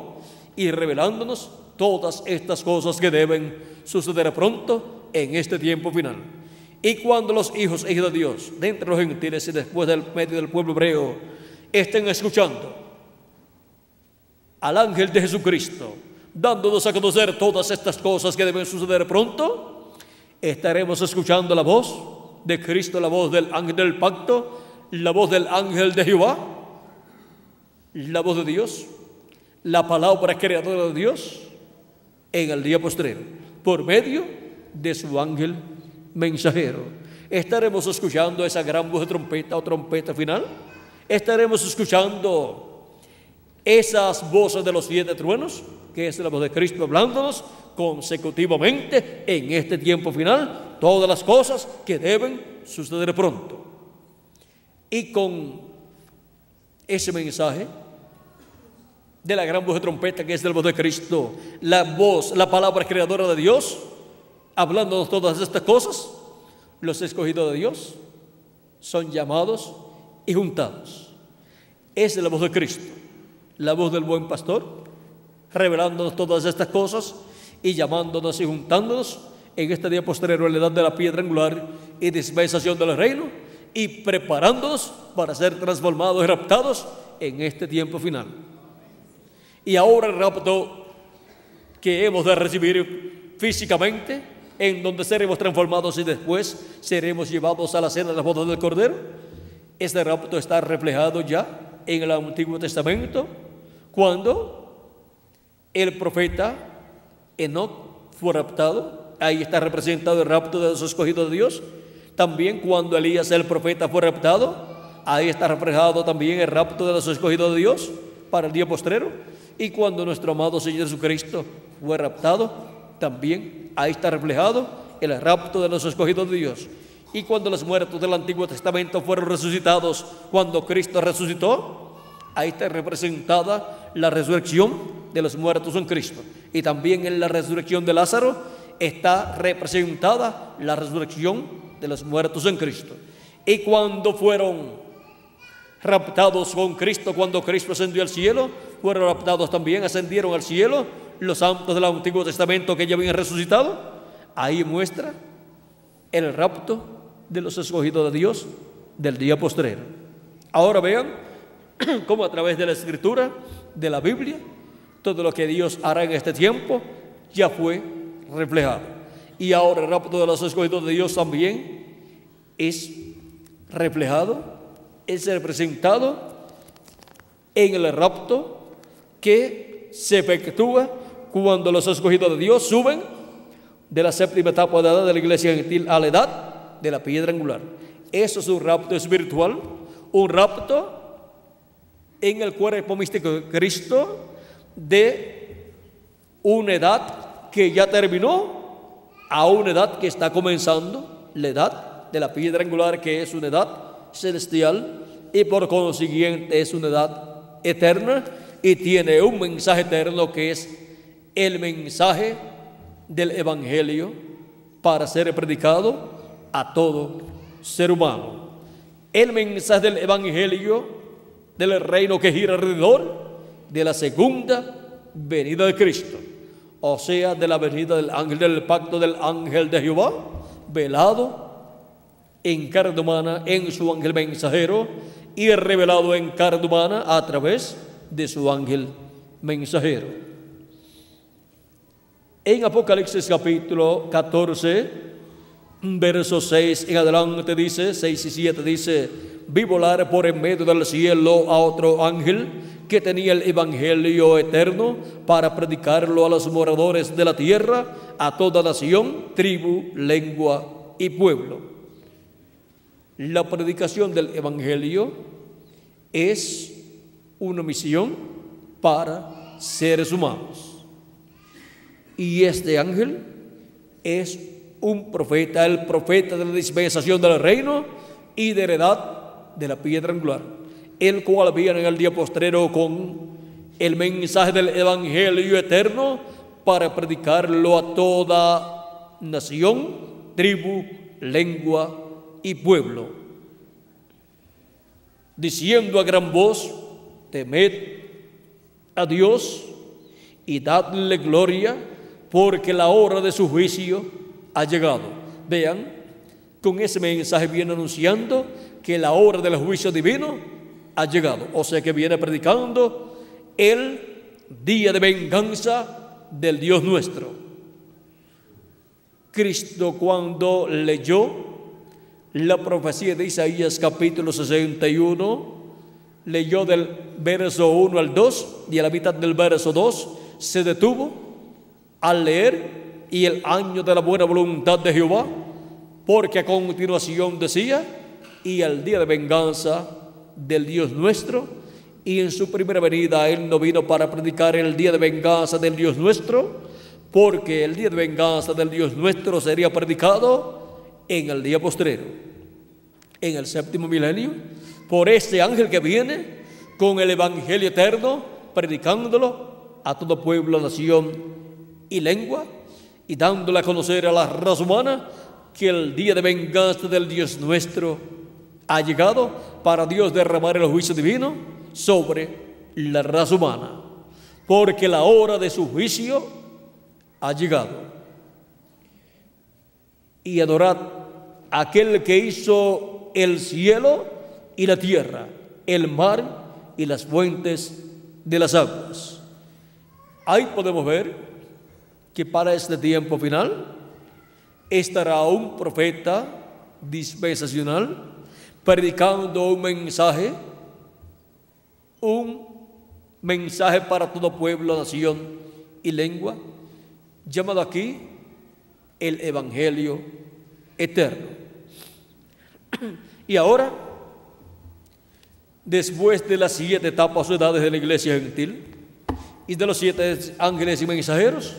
Speaker 1: y revelándonos todas estas cosas que deben suceder pronto en este tiempo final. Y cuando los hijos e hijas de Dios, de entre los gentiles y después del medio del pueblo hebreo, estén escuchando al ángel de Jesucristo, dándonos a conocer todas estas cosas que deben suceder pronto, estaremos escuchando la voz de Cristo, la voz del ángel del pacto, la voz del ángel de Jehová, la voz de Dios, la palabra creadora de Dios en el día postrero, por medio de su ángel mensajero. Estaremos escuchando esa gran voz de trompeta o trompeta final. Estaremos escuchando esas voces de los 7 truenos, que es la voz de Cristo hablándonos consecutivamente en este tiempo final, todas las cosas que deben suceder pronto. Y con ese mensaje de la gran voz de trompeta, que es la voz de Cristo, la voz, la palabra creadora de Dios, hablándonos todas estas cosas, los escogidos de Dios son llamados y juntados. Esa es la voz de Cristo, la voz del buen pastor, revelándonos todas estas cosas y llamándonos y juntándonos en este día postrero, en la edad de la piedra angular y dispensación del reino, y preparándonos para ser transformados y raptados en este tiempo final. Y ahora el rapto que hemos de recibir físicamente, en donde seremos transformados y después seremos llevados a la cena de las bodas del Cordero. Este rapto está reflejado ya en el Antiguo Testamento, cuando el profeta Enoc fue raptado. Ahí está representado el rapto de los escogidos de Dios. También cuando Elías el profeta fue raptado, ahí está reflejado también el rapto de los escogidos de Dios para el día postrero. Y cuando nuestro amado Señor Jesucristo fue raptado, también ahí está reflejado el rapto de los escogidos de Dios. Y cuando los muertos del Antiguo Testamento fueron resucitados, cuando Cristo resucitó, ahí está representada la resurrección de los muertos en Cristo. Y también en la resurrección de Lázaro está representada la resurrección de los muertos en Cristo. Y cuando fueron raptados con Cristo, cuando Cristo ascendió al cielo, fueron raptados también, ascendieron al cielo los santos del Antiguo Testamento que ya habían resucitado. Ahí muestra el rapto de los escogidos de Dios del día postrero. Ahora vean cómo a través de la Escritura, de la Biblia, todo lo que Dios hará en este tiempo ya fue reflejado. Y ahora el rapto de los escogidos de Dios también es reflejado, es representado en el rapto que se efectúa cuando los escogidos de Dios suben de la séptima etapa de edad de la iglesia gentil a la edad de la piedra angular. Eso es un rapto espiritual, un rapto en el cuerpo místico de Cristo, de una edad que ya terminó a una edad que está comenzando, la edad de la piedra angular, que es una edad celestial y por consiguiente es una edad eterna y tiene un mensaje eterno que es el mensaje del Evangelio para ser predicado a todo ser humano. El mensaje del Evangelio del reino que gira alrededor de la segunda venida de Cristo, o sea, de la venida del ángel del pacto, del ángel de Jehová, velado en carne humana en su ángel mensajero y revelado en carne humana a través de su ángel mensajero. En Apocalipsis capítulo 14, verso 6 en adelante dice, 6 y 7 dice: vi volar por en medio del cielo a otro ángel que tenía el evangelio eterno para predicarlo a los moradores de la tierra, a toda nación, tribu, lengua y pueblo. La predicación del evangelio es una misión para seres humanos. Y este ángel es un profeta, el profeta de la dispensación del reino y de la edad de la piedra angular, el cual viene en el día postrero con el mensaje del evangelio eterno para predicarlo a toda nación, tribu, lengua y pueblo, diciendo a gran voz: temed a Dios y dadle gloria, porque la hora de su juicio ha llegado. Vean, con ese mensaje viene anunciando que la hora del juicio divino ha llegado, o sea que viene predicando el día de venganza del Dios nuestro. Cristo, cuando leyó la profecía de Isaías capítulo 61, leyó del verso 1 al 2 y a la mitad del verso 2 se detuvo al leer y el año de la buena voluntad de Jehová, porque a continuación decía: y el día de venganza del Dios nuestro. Y en su primera venida Él no vino para predicar el día de venganza del Dios nuestro, porque el día de venganza del Dios nuestro sería predicado en el día postrero, en el séptimo milenio, por este ángel que viene con el evangelio eterno predicándolo a todo pueblo, nación y lengua, y dándole a conocer a la raza humana que el día de venganza del Dios nuestro ha llegado, para Dios derramar el juicio divino sobre la raza humana, porque la hora de su juicio ha llegado. Y adorad a aquel que hizo el cielo y la tierra, el mar y las fuentes de las aguas. Ahí podemos ver que para este tiempo final estará un profeta dispensacional predicando un mensaje para todo pueblo, nación y lengua, llamado aquí el Evangelio eterno. Y ahora, después de las 7 etapas o edades de la iglesia gentil y de los 7 ángeles y mensajeros,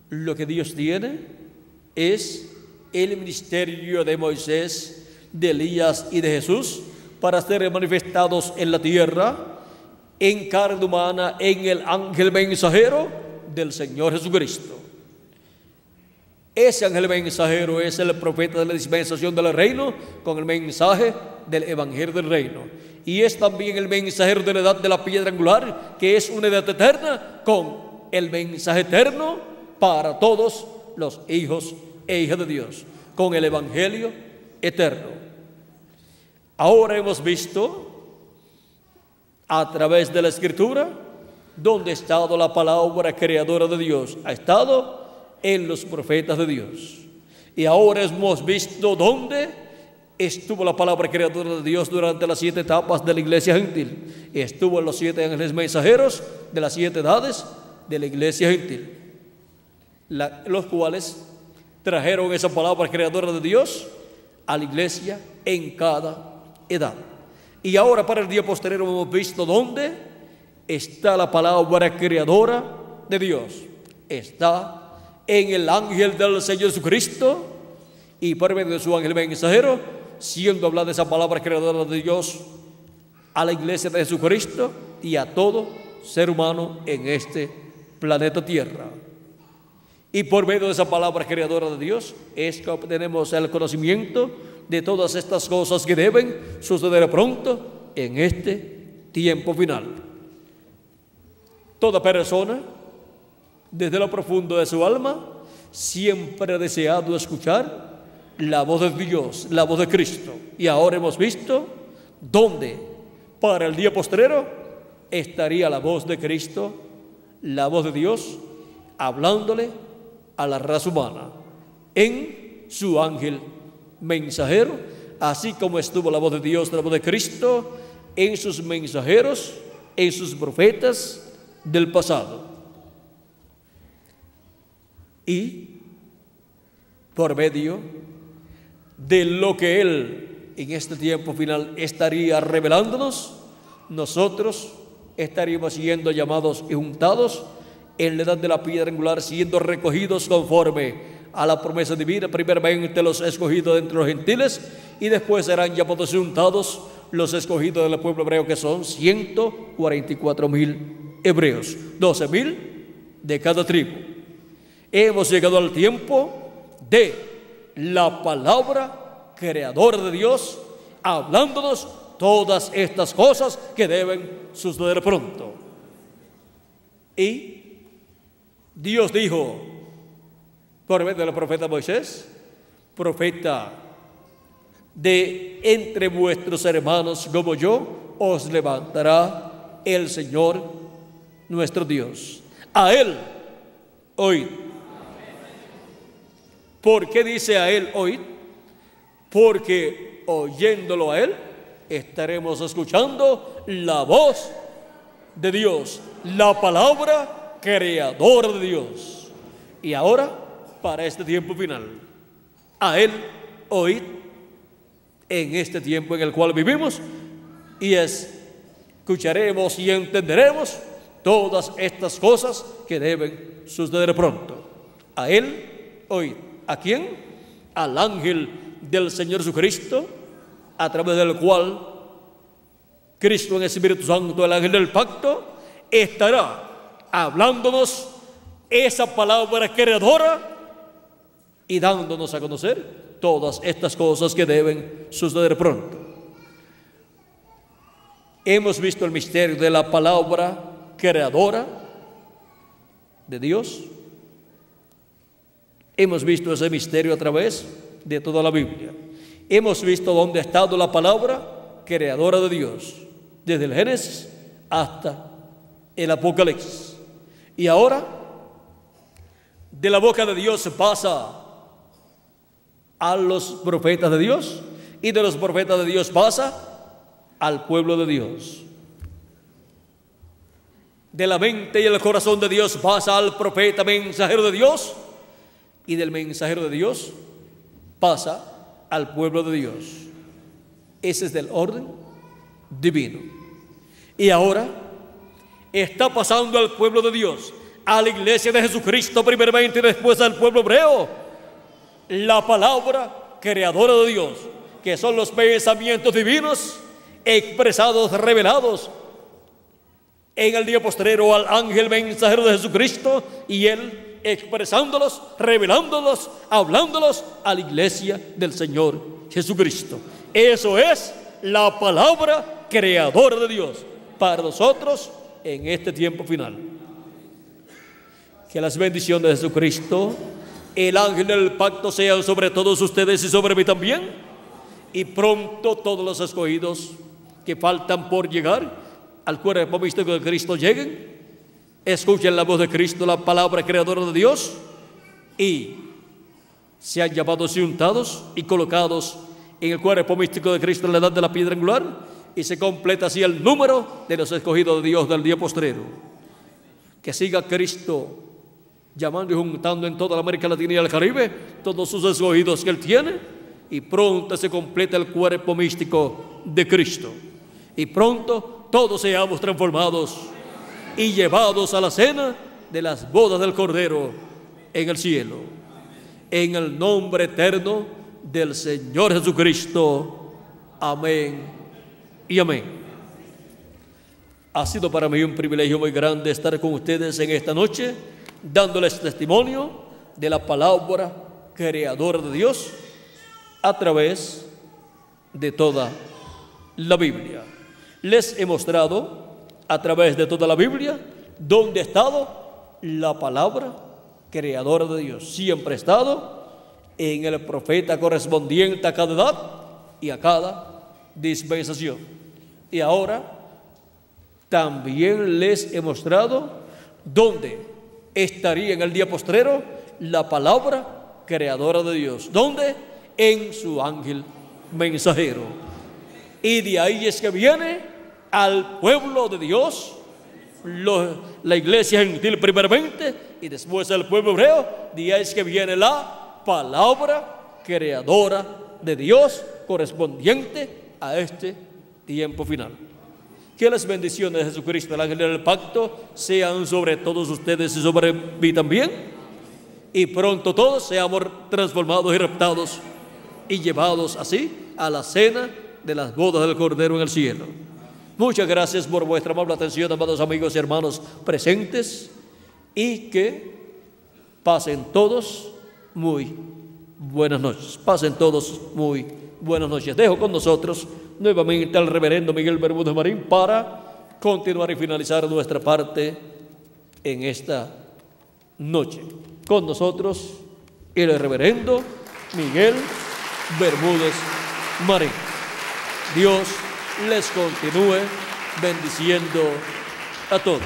Speaker 1: lo que Dios tiene es el ministerio de Moisés, de Elías y de Jesús para ser manifestados en la tierra en carne humana en el ángel mensajero del Señor Jesucristo. Ese ángel mensajero es el profeta de la dispensación del reino con el mensaje del evangelio del reino, y es también el mensajero de la edad de la piedra angular, que es una edad eterna con el mensaje eterno para todos los hijos e hijas de Dios, con el evangelio eterno. Ahora hemos visto a través de la Escritura dónde ha estado la palabra creadora de Dios. Ha estado en los profetas de Dios. Y ahora hemos visto dónde estuvo la palabra creadora de Dios durante las 7 etapas de la iglesia gentil. Estuvo en los 7 ángeles mensajeros de las 7 edades de la iglesia gentil, los cuales trajeron esa palabra creadora de Dios a la iglesia en cada edad. Y ahora para el día posterior hemos visto dónde está la palabra creadora de Dios. Está en el ángel del Señor Jesucristo, y por medio de su ángel mensajero, siendo hablada esa palabra creadora de Dios a la iglesia de Jesucristo y a todo ser humano en este planeta Tierra. Y por medio de esa palabra creadora de Dios es que obtenemos el conocimiento de todas estas cosas que deben suceder pronto en este tiempo final. Toda persona, desde lo profundo de su alma, siempre ha deseado escuchar la voz de Dios, la voz de Cristo. Y ahora hemos visto dónde para el día postrero estaría la voz de Cristo, la voz de Dios, hablándole a la raza humana en su ángel mensajero, así como estuvo la voz de Dios, la voz de Cristo en sus mensajeros, en sus profetas del pasado. Y por medio de lo que Él en este tiempo final estaría revelándonos, nosotros estaríamos siendo llamados y juntados en la edad de la piedra angular, siendo recogidos conforme a la promesa divina, primeramente los escogidos entre los gentiles, y después serán llamados y juntados los escogidos del pueblo hebreo, que son 144,000 hebreos, 12,000 de cada tribu. Hemos llegado al tiempo de la palabra creadora de Dios, hablándonos todas estas cosas que deben suceder pronto. Y Dios dijo por medio del profeta Moisés, profeta de entre vuestros hermanos como yo, os levantará el Señor nuestro Dios. A Él oíd. ¿Por qué dice a Él oíd? Porque oyéndolo a Él, estaremos escuchando la voz de Dios, la palabra creadora de Dios. Y ahora, para este tiempo final, a Él oíd en este tiempo en el cual vivimos, y escucharemos y entenderemos todas estas cosas que deben suceder pronto. A Él oíd. ¿A quién? Al ángel del Señor Jesucristo, a través del cual Cristo en el Espíritu Santo, el ángel del pacto, estará hablándonos esa palabra creadora y dándonos a conocer todas estas cosas que deben suceder pronto. Hemos visto el misterio de la palabra creadora de Dios. Hemos visto ese misterio a través de toda la Biblia. Hemos visto dónde ha estado la palabra creadora de Dios, desde el Génesis hasta el Apocalipsis. Y ahora, de la boca de Dios pasa a los profetas de Dios, y de los profetas de Dios pasa al pueblo de Dios. De la mente y el corazón de Dios pasa al profeta mensajero de Dios, y del mensajero de Dios pasa al pueblo de Dios. Ese es del orden divino. Y ahora está pasando al pueblo de Dios, a la iglesia de Jesucristo primeramente y después al pueblo hebreo, la palabra creadora de Dios, que son los pensamientos divinos expresados, revelados en el día postrero al ángel mensajero de Jesucristo, y él expresándolos, revelándolos, hablándolos a la iglesia del Señor Jesucristo. Eso es la palabra creadora de Dios para nosotros en este tiempo final. Que las bendiciones de Jesucristo, el ángel del pacto, sean sobre todos ustedes y sobre mí también, y pronto todos los escogidos que faltan por llegar al cuerpo místico de Cristo lleguen, escuchen la voz de Cristo, la palabra creadora de Dios, y sean llamados y untados y colocados en el cuerpo místico de Cristo en la edad de la piedra angular, y se completa así el número de los escogidos de Dios del día postrero. Que siga Cristo llamando y juntando en toda la América Latina y el Caribe todos sus escogidos que Él tiene, y pronto se completa el cuerpo místico de Cristo, y pronto todos seamos transformados y llevados a la cena de las bodas del Cordero en el cielo. En el nombre eterno del Señor Jesucristo. Amén y amén. Ha sido para mí un privilegio muy grande estar con ustedes en esta noche, dándoles testimonio de la palabra creadora de Dios a través de toda la Biblia. Les he mostrado a través de toda la Biblia dónde ha estado la palabra creadora de Dios. Siempre ha estado en el profeta correspondiente a cada edad y a cada dispensación. Y ahora también les he mostrado dónde estaría en el día postrero la palabra creadora de Dios. ¿Dónde? En su ángel mensajero. Y de ahí es que viene al pueblo de Dios, la iglesia gentil primeramente, y después el pueblo hebreo. De ahí es que viene la palabra creadora de Dios correspondiente a este tiempo final. Que las bendiciones de Jesucristo, el ángel del pacto, sean sobre todos ustedes y sobre mí también, y pronto todos seamos transformados y raptados y llevados así a la cena de las bodas del Cordero en el cielo. Muchas gracias por vuestra amable atención, amados amigos y hermanos presentes, y que pasen todos muy buenas noches. Pasen todos muy buenas noches. Dejo con nosotros nuevamente al reverendo Miguel Bermúdez Marín para continuar y finalizar nuestra parte en esta noche. Con nosotros el reverendo Miguel Bermúdez Marín. Dios les continúe bendiciendo a todos.